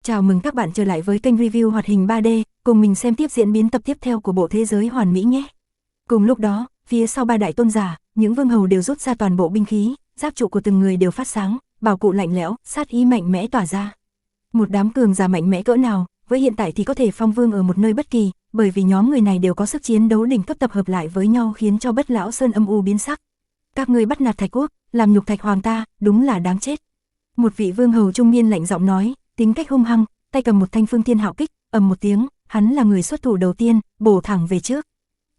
Chào mừng các bạn trở lại với kênh review hoạt hình 3D, cùng mình xem tiếp diễn biến tập tiếp theo của bộ Thế giới hoàn mỹ nhé. Cùng lúc đó, phía sau ba đại tôn giả, những vương hầu đều rút ra toàn bộ binh khí, giáp trụ của từng người đều phát sáng, bảo cụ lạnh lẽo, sát ý mạnh mẽ tỏa ra. Một đám cường giả mạnh mẽ cỡ nào, với hiện tại thì có thể phong vương ở một nơi bất kỳ, bởi vì nhóm người này đều có sức chiến đấu đỉnh cấp tập hợp lại với nhau khiến cho Bất Lão Sơn âm u biến sắc. Các ngươi bắt nạt Thạch Quốc, làm nhục Thạch Hoàng ta, đúng là đáng chết. Một vị vương hầu trung niên lạnh giọng nói, tính cách hung hăng, tay cầm một thanh phương thiên hạo kích, ầm một tiếng, hắn là người xuất thủ đầu tiên, bổ thẳng về trước.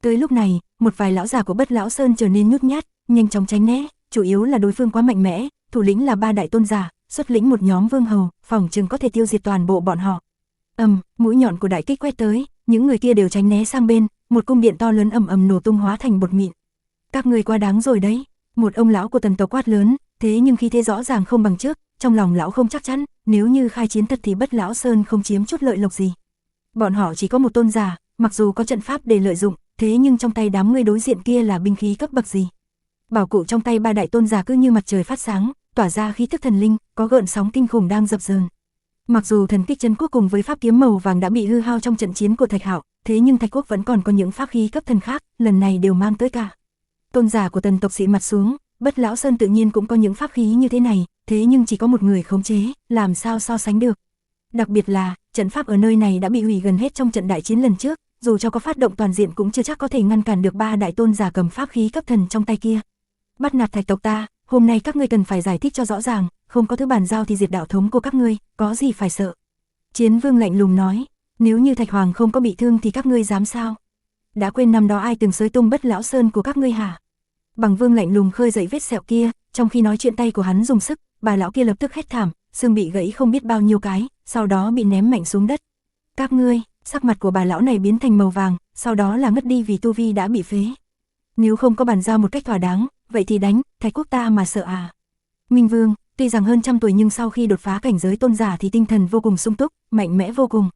Tới lúc này, một vài lão già của Bất Lão Sơn trở nên nhút nhát, nhanh chóng tránh né, chủ yếu là đối phương quá mạnh mẽ, thủ lĩnh là ba đại tôn giả, xuất lĩnh một nhóm vương hầu, phỏng chừng có thể tiêu diệt toàn bộ bọn họ. Mũi nhọn của đại kích quét tới, những người kia đều tránh né sang bên, một cung điện to lớn ầm ầm nổ tung hóa thành bột mịn. Các ngươi quá đáng rồi đấy, một ông lão của Tần tộc quát lớn, thế nhưng khí thế rõ ràng không bằng trước, trong lòng lão không chắc chắn, nếu như khai chiến thật thì Bất Lão Sơn không chiếm chút lợi lộc gì. Bọn họ chỉ có một tôn giả, mặc dù có trận pháp để lợi dụng, thế nhưng trong tay đám người đối diện kia là binh khí cấp bậc gì? Bảo cụ trong tay ba đại tôn giả cứ như mặt trời phát sáng, tỏa ra khí tức thần linh, có gợn sóng kinh khủng đang dập dờn. Mặc dù thần kích chân quốc cùng với pháp kiếm màu vàng đã bị hư hao trong trận chiến của Thạch Hạo, thế nhưng Thạch Quốc vẫn còn có những pháp khí cấp thần khác, lần này đều mang tới cả. Tôn giả của Tần tộc xị mặt xuống, Bất Lão Sơn tự nhiên cũng có những pháp khí như thế này, thế nhưng chỉ có một người khống chế, làm sao so sánh được. Đặc biệt là, trận pháp ở nơi này đã bị hủy gần hết trong trận đại chiến lần trước, dù cho có phát động toàn diện cũng chưa chắc có thể ngăn cản được ba đại tôn giả cầm pháp khí cấp thần trong tay kia. Bắt nạt Thạch tộc ta, hôm nay các ngươi cần phải giải thích cho rõ ràng, không có thứ bàn giao thì diệt đạo thống của các ngươi, có gì phải sợ. Chiến Vương lạnh lùng nói, nếu như Thạch Hoàng không có bị thương thì các ngươi dám sao? Đã quên năm đó ai từng xới tung Bất Lão Sơn của các ngươi hả? Bằng Vương lạnh lùng khơi dậy vết sẹo kia, trong khi nói chuyện tay của hắn dùng sức, bà lão kia lập tức hét thảm, xương bị gãy không biết bao nhiêu cái, sau đó bị ném mạnh xuống đất. Các ngươi, sắc mặt của bà lão này biến thành màu vàng, sau đó là ngất đi vì tu vi đã bị phế. Nếu không có bàn giao một cách thỏa đáng, vậy thì đánh, Thạch Quốc ta mà sợ à? Minh Vương, tuy rằng hơn trăm tuổi nhưng sau khi đột phá cảnh giới tôn giả thì tinh thần vô cùng sung túc, mạnh mẽ vô cùng.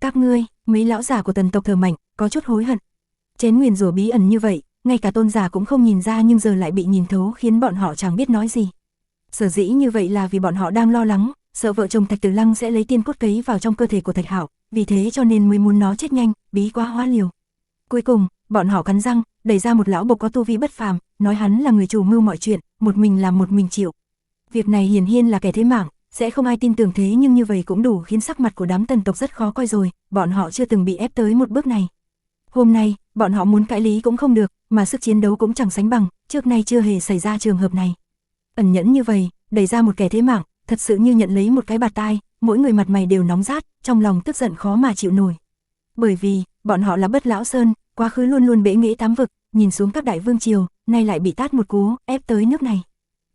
Các ngươi, mấy lão giả của Tần tộc thở mạnh, có chút hối hận. Chén nguyền rủa bí ẩn như vậy, ngay cả tôn giả cũng không nhìn ra nhưng giờ lại bị nhìn thấu khiến bọn họ chẳng biết nói gì. Sở dĩ như vậy là vì bọn họ đang lo lắng, sợ vợ chồng Thạch Tử Lăng sẽ lấy tiên cốt cấy vào trong cơ thể của Thạch Hạo, vì thế cho nên mới muốn nó chết nhanh, bí quá hóa liều. Cuối cùng, bọn họ cắn răng, đẩy ra một lão bộc có tu vi bất phàm, nói hắn là người chủ mưu mọi chuyện, một mình làm một mình chịu. Việc này hiển nhiên là kẻ thế mạng, sẽ không ai tin tưởng thế nhưng như vậy cũng đủ khiến sắc mặt của đám Tần tộc rất khó coi rồi, bọn họ chưa từng bị ép tới một bước này. Hôm nay, bọn họ muốn cãi lý cũng không được, mà sức chiến đấu cũng chẳng sánh bằng, trước nay chưa hề xảy ra trường hợp này. Ẩn nhẫn như vậy, đẩy ra một kẻ thế mạng, thật sự như nhận lấy một cái bạt tai, mỗi người mặt mày đều nóng rát, trong lòng tức giận khó mà chịu nổi. Bởi vì, bọn họ là Bất Lão Sơn, quá khứ luôn luôn bẽ nghễ tám vực, nhìn xuống các đại vương triều, nay lại bị tát một cú, ép tới nước này.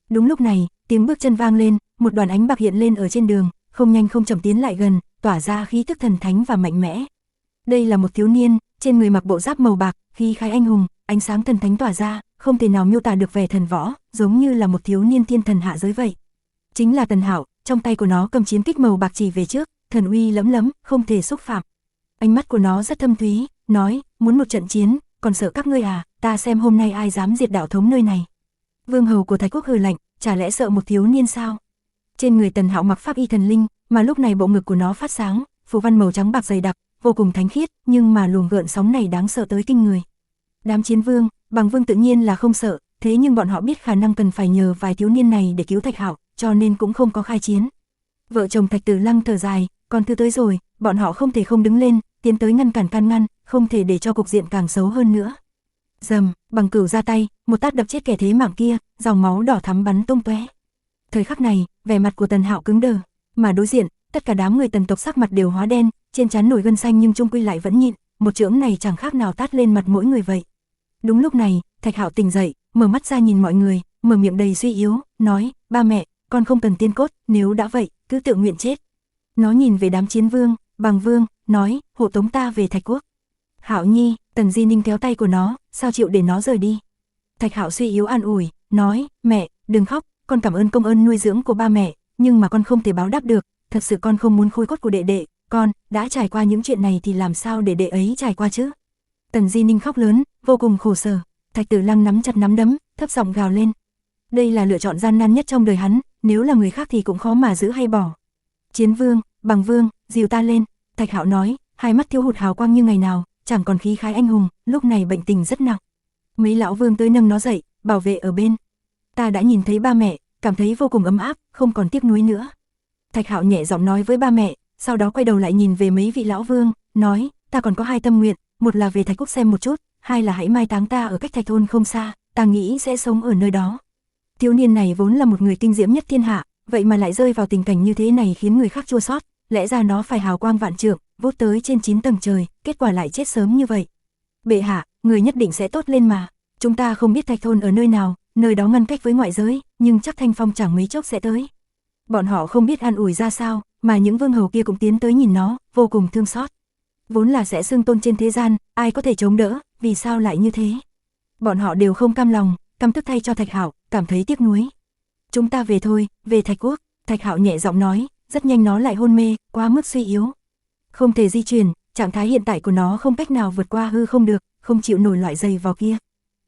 Đúng lúc này, tiếng bước chân vang lên, một đoàn ánh bạc hiện lên ở trên đường, không nhanh không chậm tiến lại gần, tỏa ra khí tức thần thánh và mạnh mẽ. Đây là một thiếu niên, trên người mặc bộ giáp màu bạc, khí khái anh hùng, ánh sáng thần thánh tỏa ra, không thể nào miêu tả được vẻ thần võ, giống như là một thiếu niên thiên thần hạ giới vậy. Chính là Tần Hạo, trong tay của nó cầm chiến kích màu bạc chỉ về trước, thần uy lẫm lẫm, không thể xúc phạm. Ánh mắt của nó rất thâm thúy, nói, muốn một trận chiến, còn sợ các ngươi à, ta xem hôm nay ai dám diệt đạo thống nơi này. Vương hầu của Thạch Quốc hừ lạnh, chả lẽ sợ một thiếu niên sao? Trên người Tần Hạo mặc pháp y thần linh, mà lúc này bộ ngực của nó phát sáng, phù văn màu trắng bạc dày đặc, vô cùng thánh khiết, nhưng mà luồng gợn sóng này đáng sợ tới kinh người. Đám Chiến Vương, Bằng Vương tự nhiên là không sợ, thế nhưng bọn họ biết khả năng cần phải nhờ vài thiếu niên này để cứu Thạch Hạo, cho nên cũng không có khai chiến. Vợ chồng Thạch Tử Lăng thở dài, còn thứ tới rồi, bọn họ không thể không đứng lên, tiến tới ngăn cản can ngăn, không thể để cho cục diện càng xấu hơn nữa. Rầm, Bằng Cửu ra tay, một tát đập chết kẻ thế mạng kia, dòng máu đỏ thắm bắn tung tóe. Thời khắc này, vẻ mặt của Tần Hạo cứng đờ, mà đối diện, tất cả đám người Tần tộc sắc mặt đều hóa đen, trên trán nổi gân xanh nhưng chung quy lại vẫn nhịn, một chưởng này chẳng khác nào tát lên mặt mỗi người vậy. Đúng lúc này, Thạch Hạo tỉnh dậy, mở mắt ra nhìn mọi người, mở miệng đầy suy yếu, nói, ba mẹ, con không cần tiên cốt, nếu đã vậy, cứ tự nguyện chết. Nó nhìn về đám Chiến Vương, Bằng Vương, nói, hộ tống ta về Thạch Quốc. Hạo nhi, Tần Di Ninh kéo tay của nó, sao chịu để nó rời đi. Thạch Hạo suy yếu an ủi, nói, mẹ, đừng khóc, con cảm ơn công ơn nuôi dưỡng của ba mẹ, nhưng mà con không thể báo đáp được, thật sự con không muốn khôi cốt của đệ đệ, con đã trải qua những chuyện này thì làm sao để đệ ấy trải qua chứ. Tần Di Ninh khóc lớn, vô cùng khổ sở. Thạch Tử Lăng nắm chặt nắm đấm, thấp giọng gào lên. Đây là lựa chọn gian nan nhất trong đời hắn, nếu là người khác thì cũng khó mà giữ hay bỏ. Chiến Vương, Bằng Vương, dìu ta lên. Thạch Hạo nói, hai mắt thiếu hụt hào quang như ngày nào, chẳng còn khí khái anh hùng, lúc này bệnh tình rất nặng. Mấy lão vương tới nâng nó dậy, bảo vệ ở bên. Ta đã nhìn thấy ba mẹ, cảm thấy vô cùng ấm áp, không còn tiếc nuối nữa. Thạch Hạo nhẹ giọng nói với ba mẹ, sau đó quay đầu lại nhìn về mấy vị lão vương, nói, ta còn có hai tâm nguyện, một là về Thạch Quốc xem một chút, hai là hãy mai táng ta ở cách Thạch thôn không xa, ta nghĩ sẽ sống ở nơi đó. Thiếu niên này vốn là một người kinh diễm nhất thiên hạ, vậy mà lại rơi vào tình cảnh như thế này khiến người khác chua xót, lẽ ra nó phải hào quang vạn trượng, vút tới trên 9 tầng trời, kết quả lại chết sớm như vậy. Bệ hạ, người nhất định sẽ tốt lên mà. Chúng ta không biết Thạch thôn ở nơi nào, nơi đó ngăn cách với ngoại giới, nhưng chắc Thanh Phong chẳng mấy chốc sẽ tới. Bọn họ không biết an ủi ra sao, mà những vương hầu kia cũng tiến tới nhìn nó, vô cùng thương xót. Vốn là sẽ xưng tôn trên thế gian, ai có thể chống đỡ, vì sao lại như thế? Bọn họ đều không cam lòng, căm tức thay cho Thạch Hạo, cảm thấy tiếc nuối. Chúng ta về thôi, về Thạch Quốc. Thạch Hạo nhẹ giọng nói, rất nhanh nó lại hôn mê, quá mức suy yếu. Không thể di chuyển, trạng thái hiện tại của nó không cách nào vượt qua hư không được, không chịu nổi loại giày vò kia.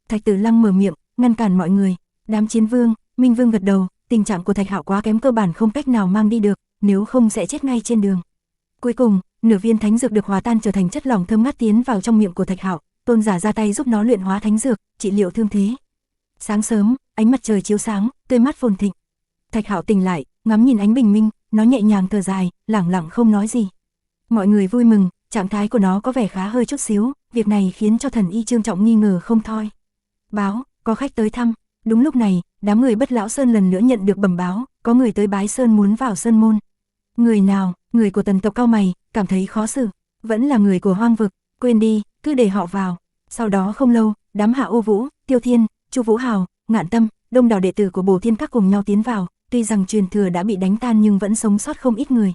Thạch Tử Lăng mở miệng, ngăn cản mọi người. Đám chiến vương, Minh Vương gật đầu, tình trạng của Thạch Hạo quá kém, cơ bản không cách nào mang đi được, nếu không sẽ chết ngay trên đường. Cuối cùng, nửa viên thánh dược được hòa tan trở thành chất lỏng thơm ngát tiến vào trong miệng của Thạch Hạo, tôn giả ra tay giúp nó luyện hóa thánh dược, trị liệu thương thế. Sáng sớm, ánh mặt trời chiếu sáng, tươi mát phồn thịnh. Thạch Hạo tỉnh lại, ngắm nhìn ánh bình minh, nó nhẹ nhàng thở dài, lẳng lặng không nói gì. Mọi người vui mừng, trạng thái của nó có vẻ khá hơi chút xíu, việc này khiến cho thần y Trương Trọng nghi ngờ không thôi. Báo, có khách tới thăm. Đúng lúc này, đám người Bất Lão Sơn lần nữa nhận được bẩm báo, có người tới bái sơn muốn vào sơn môn. Người nào? Người của Tần tộc cau mày, cảm thấy khó xử. Vẫn là người của Hoang vực, quên đi, cứ để họ vào. Sau đó không lâu, đám Hạ Ô Vũ, Tiêu Thiên, Chu Vũ Hào, Ngạn Tâm, đông đảo đệ tử của Bổ Thiên Các cùng nhau tiến vào. Tuy rằng truyền thừa đã bị đánh tan nhưng vẫn sống sót không ít người.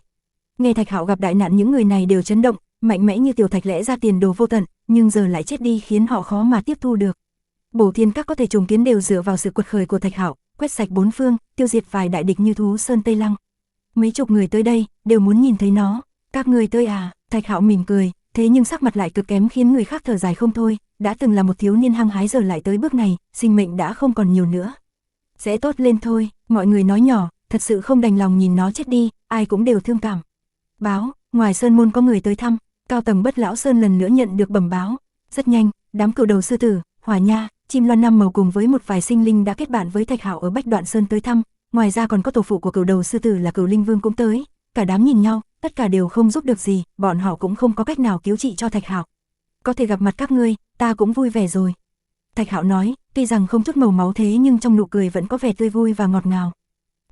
Nghe Thạch Hạo gặp đại nạn, những người này đều chấn động, mạnh mẽ như tiểu Thạch lẽ ra tiền đồ vô tận, nhưng giờ lại chết đi khiến họ khó mà tiếp thu được. Bổ Thiên Các có thể trùng kiến đều dựa vào sự quật khởi của Thạch Hạo, quét sạch bốn phương, tiêu diệt vài đại địch như Thú Sơn Tây Lăng. Mấy chục người tới đây đều muốn nhìn thấy nó. Các người tới à? Thạch Hạo mỉm cười, thế nhưng sắc mặt lại cực kém khiến người khác thở dài không thôi. Đã từng là một thiếu niên hăng hái giờ lại tới bước này, sinh mệnh đã không còn nhiều nữa. Sẽ tốt lên thôi, mọi người nói nhỏ, thật sự không đành lòng nhìn nó chết đi, ai cũng đều thương cảm. Báo, ngoài sơn môn có người tới thăm. Cao tầng Bất Lão Sơn lần nữa nhận được bẩm báo. Rất nhanh, đám cựu đầu sư tử, Hỏa Nha, Chim Loan Năm Màu cùng với một vài sinh linh đã kết bạn với Thạch Hạo ở Bách Đoạn Sơn tới thăm. Ngoài ra còn có tổ phụ của cựu đầu sư tử là Cửu Linh Vương cũng tới. Cả đám nhìn nhau, tất cả đều không giúp được gì, bọn họ cũng không có cách nào cứu trị cho Thạch Hạo. Có thể gặp mặt các ngươi, ta cũng vui vẻ rồi. Thạch Hạo nói, tuy rằng không chút màu máu thế nhưng trong nụ cười vẫn có vẻ tươi vui và ngọt ngào.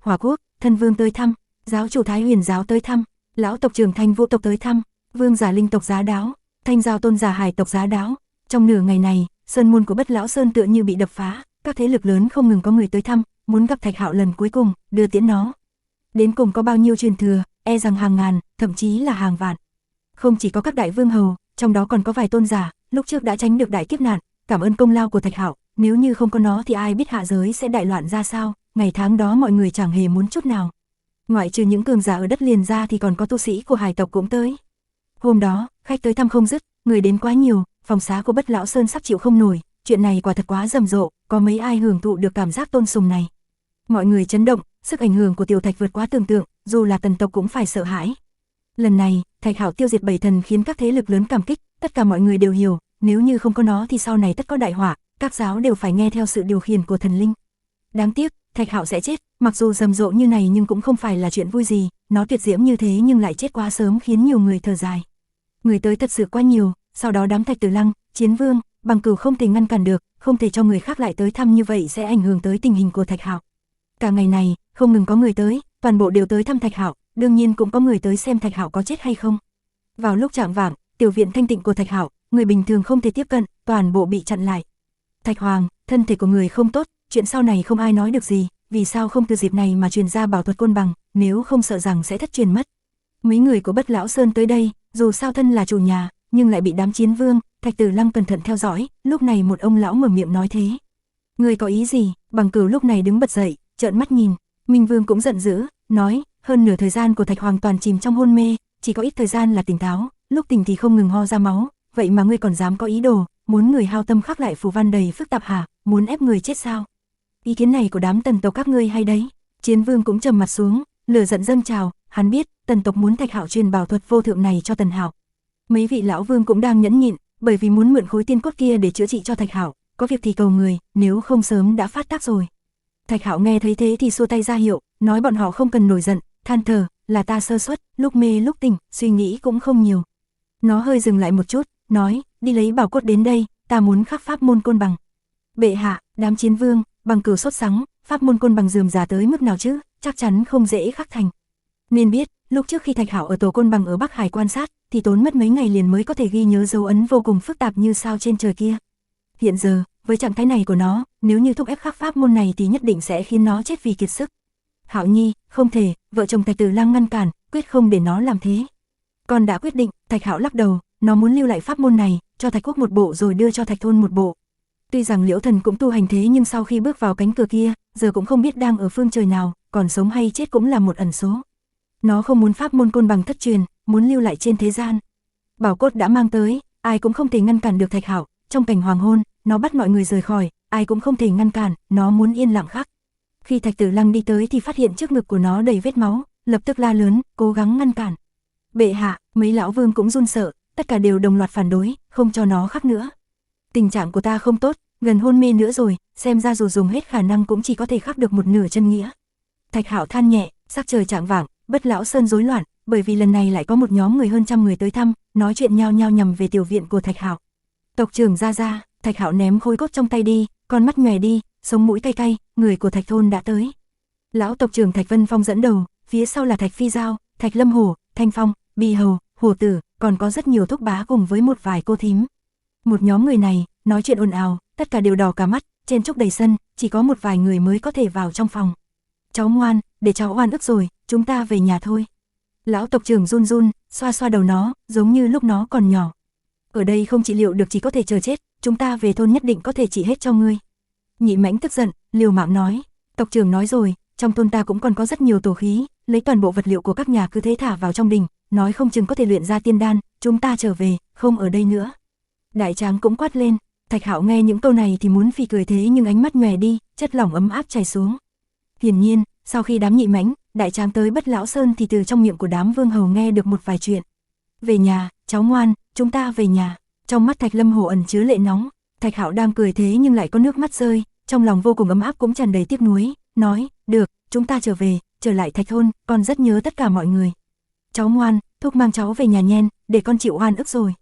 Hỏa Quốc, Thân Vương tới thăm, giáo chủ Thái Huyền giáo tới thăm, lão tộc trưởng Thanh Vũ tộc tới thăm, vương giả Linh tộc giá đáo, Thanh Giao tôn giả Hải tộc giá đáo. Trong nửa ngày này, sơn môn của Bất Lão Sơn tựa như bị đập phá, các thế lực lớn không ngừng có người tới thăm, muốn gặp Thạch Hạo lần cuối cùng, đưa tiễn nó. Đến cùng có bao nhiêu truyền thừa, e rằng hàng ngàn, thậm chí là hàng vạn. Không chỉ có các đại vương hầu, trong đó còn có vài tôn giả, lúc trước đã tránh được đại kiếp nạn, cảm ơn công lao của Thạch Hạo, nếu như không có nó thì ai biết hạ giới sẽ đại loạn ra sao, ngày tháng đó mọi người chẳng hề muốn chút nào. Ngoại trừ những cường giả ở đất liền ra thì còn có tu sĩ của Hải tộc cũng tới. Hôm đó, khách tới thăm không dứt, người đến quá nhiều, phòng xá của Bất Lão Sơn sắp chịu không nổi, chuyện này quả thật quá rầm rộ, có mấy ai hưởng thụ được cảm giác tôn sùng này. Mọi người chấn động, sức ảnh hưởng của tiểu Thạch vượt quá tưởng tượng, dù là Tần tộc cũng phải sợ hãi. Lần này, Thạch Hạo tiêu diệt 7 thần khiến các thế lực lớn cảm kích, tất cả mọi người đều hiểu, nếu như không có nó thì sau này tất có đại họa, các giáo đều phải nghe theo sự điều khiển của thần linh. Đáng tiếc, Thạch Hạo sẽ chết, mặc dù rầm rộ như này nhưng cũng không phải là chuyện vui gì, nó tuyệt diễm như thế nhưng lại chết quá sớm khiến nhiều người thở dài. Người tới thật sự quá nhiều, sau đó đám Thạch Tử Lăng, Chiến Vương, Bằng Cửu không thể ngăn cản được, không thể cho người khác lại tới thăm như vậy sẽ ảnh hưởng tới tình hình của Thạch Hạo. Cả ngày này, không ngừng có người tới, toàn bộ đều tới thăm Thạch Hạo, đương nhiên cũng có người tới xem Thạch Hạo có chết hay không. Vào lúc chạng vạng, tiểu viện thanh tịnh của Thạch Hạo, người bình thường không thể tiếp cận, toàn bộ bị chặn lại. Thạch Hoàng, thân thể của người không tốt, chuyện sau này không ai nói được gì, vì sao không từ dịp này mà truyền ra bảo thuật côn bằng, nếu không sợ rằng sẽ thất truyền mất. Mấy người của Bất Lão Sơn tới đây, dù sao thân là chủ nhà, nhưng lại bị đám Chiến Vương, Thạch Tử Lăng cẩn thận theo dõi, lúc này một ông lão mở miệng nói thế. Người có ý gì? Bằng Cửu lúc này đứng bật dậy, trợn mắt nhìn. Minh Vương cũng giận dữ, nói, hơn nửa thời gian của Thạch Hoàng toàn chìm trong hôn mê, chỉ có ít thời gian là tỉnh táo, lúc tỉnh thì không ngừng ho ra máu, vậy mà ngươi còn dám có ý đồ, muốn người hao tâm khắc lại phù văn đầy phức tạp hả, muốn ép người chết sao? Ý kiến này của đám Tần tộc các ngươi hay đấy. Chiến Vương cũng trầm mặt xuống, lửa giận dâng trào, hắn biết Tần tộc muốn Thạch Hạo truyền bảo thuật vô thượng này cho Tần Hạo. Mấy vị lão vương cũng đang nhẫn nhịn, bởi vì muốn mượn khối tiên cốt kia để chữa trị cho Thạch Hạo, có việc thì cầu người, nếu không sớm đã phát tác rồi. Thạch Hạo nghe thấy thế thì xua tay ra hiệu, nói bọn họ không cần nổi giận, than thở, là ta sơ suất, lúc mê lúc tỉnh, suy nghĩ cũng không nhiều. Nó hơi dừng lại một chút, nói, đi lấy bảo cốt đến đây, ta muốn khắc pháp môn côn bằng. Bệ hạ, đám chiến vương, bằng cửu sốt sắng, pháp môn côn bằng rườm rà tới mức nào chứ, chắc chắn không dễ khắc thành. Nên biết, lúc trước khi Thạch Hạo ở tổ côn bằng ở Bắc Hải quan sát, thì tốn mất mấy ngày liền mới có thể ghi nhớ dấu ấn vô cùng phức tạp như sao trên trời kia. Hiện giờ, với trạng thái này của nó, nếu như thúc ép khắc pháp môn này thì nhất định sẽ khiến nó chết vì kiệt sức. Hạo Nhi, không thể, vợ chồng Thạch Tử Lăng ngăn cản, quyết không để nó làm thế. Con đã quyết định, Thạch Hạo lắc đầu, nó muốn lưu lại pháp môn này, cho Thạch Quốc một bộ rồi đưa cho Thạch Thôn một bộ. Tuy rằng Liễu Thần cũng tu hành thế nhưng sau khi bước vào cánh cửa kia, giờ cũng không biết đang ở phương trời nào, còn sống hay chết cũng là một ẩn số. Nó không muốn pháp môn côn bằng thất truyền, muốn lưu lại trên thế gian. Bảo cốt đã mang tới, ai cũng không thể ngăn cản được Thạch Hạo, trong cảnh hoàng hôn, nó bắt mọi người rời khỏi, ai cũng không thể ngăn cản, nó muốn yên lặng khắc. Khi Thạch Tử Lăng đi tới thì phát hiện trước ngực của nó đầy vết máu, lập tức la lớn, cố gắng ngăn cản. Bệ hạ, mấy lão vương cũng run sợ, tất cả đều đồng loạt phản đối, không cho nó khắc nữa. Tình trạng của ta không tốt, gần hôn mê nữa rồi, xem ra dù dùng hết khả năng cũng chỉ có thể khắc được một nửa chân nghĩa. Thạch Hạo than nhẹ, sắc trời chạng vạng, Bất Lão Sơn rối loạn, bởi vì lần này lại có một nhóm người hơn 100 người tới thăm, nói chuyện nhao nhao nhằm về tiểu viện của Thạch Hạo. Tộc trưởng ra, Thạch Hạo ném khối cốt trong tay đi, con mắt nhòe đi, sống mũi cay cay, người của Thạch thôn đã tới. Lão tộc trưởng Thạch Vân Phong dẫn đầu, phía sau là Thạch Phi Giao, Thạch Lâm Hổ, Thanh Phong, Bì Hầu, Hổ Tử, còn có rất nhiều thúc bá cùng với một vài cô thím. Một nhóm người này, nói chuyện ồn ào, tất cả đều đỏ cả mắt, chen chúc đầy sân, chỉ có một vài người mới có thể vào trong phòng. Cháu ngoan, để cháu oan ức rồi, chúng ta về nhà thôi. Lão tộc trưởng run run, xoa xoa đầu nó, giống như lúc nó còn nhỏ. Ở đây không trị liệu được chỉ có thể chờ chết, chúng ta về thôn nhất định có thể trị hết cho ngươi. Nhị Mãnh tức giận, liều mạng nói, tộc trưởng nói rồi, trong thôn ta cũng còn có rất nhiều tổ khí, lấy toàn bộ vật liệu của các nhà cứ thế thả vào trong đình, nói không chừng có thể luyện ra tiên đan, chúng ta trở về, không ở đây nữa. Đại tráng cũng quát lên. Thạch Hạo nghe những câu này thì muốn phì cười thế nhưng ánh mắt nhòe đi, chất lỏng ấm áp chảy xuống. Hiển nhiên, sau khi đám Nhị Mãnh, Đại Tráng tới Bất Lão Sơn thì từ trong miệng của đám vương hầu nghe được một vài chuyện. Về nhà, cháu ngoan, chúng ta về nhà. Trong mắt Thạch Lâm Hổ ẩn chứa lệ nóng. Thạch Hạo đang cười thế nhưng lại có nước mắt rơi, trong lòng vô cùng ấm áp cũng tràn đầy tiếc nuối, nói, được, chúng ta trở về, trở lại Thạch thôn, con rất nhớ tất cả mọi người. Cháu ngoan, thúc mang cháu về nhà nhen, để con chịu oan ức rồi.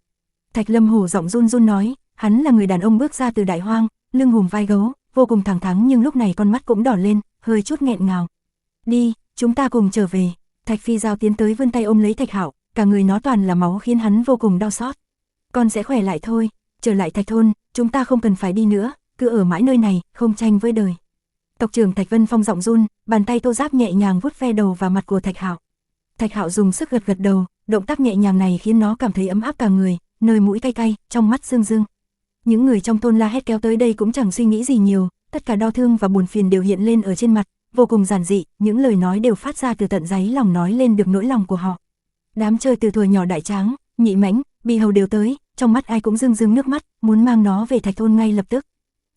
Thạch Lâm Hổ giọng run run nói, hắn là người đàn ông bước ra từ đại hoang, lưng hùm vai gấu, vô cùng thẳng thắn nhưng lúc này con mắt cũng đỏ lên, hơi chút nghẹn ngào. Đi, chúng ta cùng trở về. Thạch Phi Giao tiến tới vươn tay ôm lấy Thạch Hạo, cả người nó toàn là máu khiến hắn vô cùng đau xót. Con sẽ khỏe lại thôi, trở lại Thạch thôn, chúng ta không cần phải đi nữa, cứ ở mãi nơi này, không tranh với đời. Tộc trưởng Thạch Vân Phong giọng run, bàn tay Tô Giáp nhẹ nhàng vuốt ve đầu và mặt của Thạch Hạo. Thạch Hạo dùng sức gật gật đầu, động tác nhẹ nhàng này khiến nó cảm thấy ấm áp cả người, nơi mũi cay cay, trong mắt rưng rưng. Những người trong thôn la hét kéo tới đây cũng chẳng suy nghĩ gì nhiều, tất cả đau thương và buồn phiền đều hiện lên ở trên mặt, vô cùng giản dị, những lời nói đều phát ra từ tận đáy lòng nói lên được nỗi lòng của họ. Đám chơi từ thuở nhỏ Đại Tráng, Nhị Mãnh, Bì Hầu đều tới, trong mắt ai cũng rưng rưng nước mắt, muốn mang nó về Thạch thôn ngay lập tức.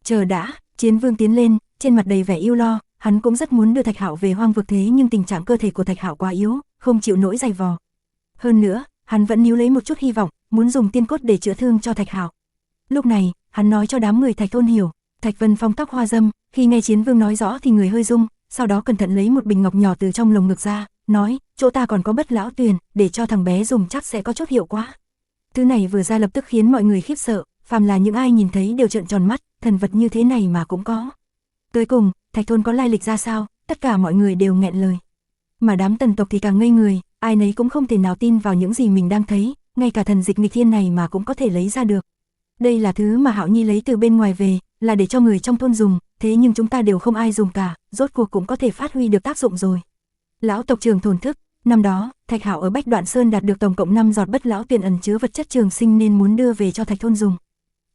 Chờ đã, Chiến Vương tiến lên, trên mặt đầy vẻ ưu lo, hắn cũng rất muốn đưa Thạch Hạo về hoang vực thế nhưng tình trạng cơ thể của Thạch Hạo quá yếu, không chịu nổi dày vò. Hơn nữa, hắn vẫn níu lấy một chút hy vọng, muốn dùng tiên cốt để chữa thương cho Thạch Hạo. Lúc này, hắn nói cho đám người Thạch thôn hiểu. Thạch Vân Phong tóc hoa dâm, khi nghe Chiến Vương nói rõ thì người hơi rung, sau đó cẩn thận lấy một bình ngọc nhỏ từ trong lồng ngực ra, nói, chỗ ta còn có Bất Lão Tuyền, để cho thằng bé dùng chắc sẽ có chút hiệu quả. Thứ này vừa ra lập tức khiến mọi người khiếp sợ, phàm là những ai nhìn thấy đều trợn tròn mắt, thần vật như thế này mà cũng có. Tới cùng, Thạch thôn có lai lịch ra sao, tất cả mọi người đều nghẹn lời. Mà đám Tần tộc thì càng ngây người, ai nấy cũng không thể nào tin vào những gì mình đang thấy, ngay cả thần dịch nghịch thiên này mà cũng có thể lấy ra được. Đây là thứ mà Hạo Nhi lấy từ bên ngoài về, là để cho người trong thôn dùng, thế nhưng chúng ta đều không ai dùng cả, rốt cuộc cũng có thể phát huy được tác dụng rồi. Lão tộc trưởng thổn thức, năm đó, Thạch Hạo ở Bách Đoạn Sơn đạt được tổng cộng 5 giọt Bất Lão Tuyền ẩn chứa vật chất trường sinh nên muốn đưa về cho Thạch thôn dùng.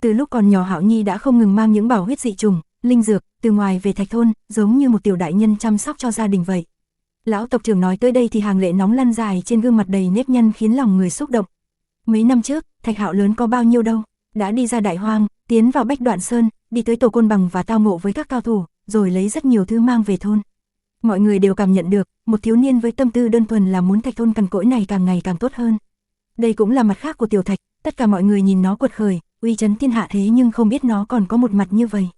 Từ lúc còn nhỏ Hạo Nhi đã không ngừng mang những bảo huyết dị trùng, linh dược từ ngoài về Thạch thôn, giống như một tiểu đại nhân chăm sóc cho gia đình vậy. Lão tộc trưởng nói tới đây thì hàng lệ nóng lăn dài trên gương mặt đầy nếp nhăn khiến lòng người xúc động. Mấy năm trước, Thạch Hạo lớn có bao nhiêu đâu, đã đi ra đại hoang, tiến vào Bách Đoạn Sơn, đi tới tổ côn bằng và tao ngộ với các cao thủ, rồi lấy rất nhiều thứ mang về thôn. mọi người đều cảm nhận được, một thiếu niên với tâm tư đơn thuần là muốn Thạch thôn cằn cỗi này càng ngày càng tốt hơn. Đây cũng là mặt khác của Tiểu Thạch, tất cả mọi người nhìn nó quật khởi, uy chấn thiên hạ thế nhưng không biết nó còn có một mặt như vậy.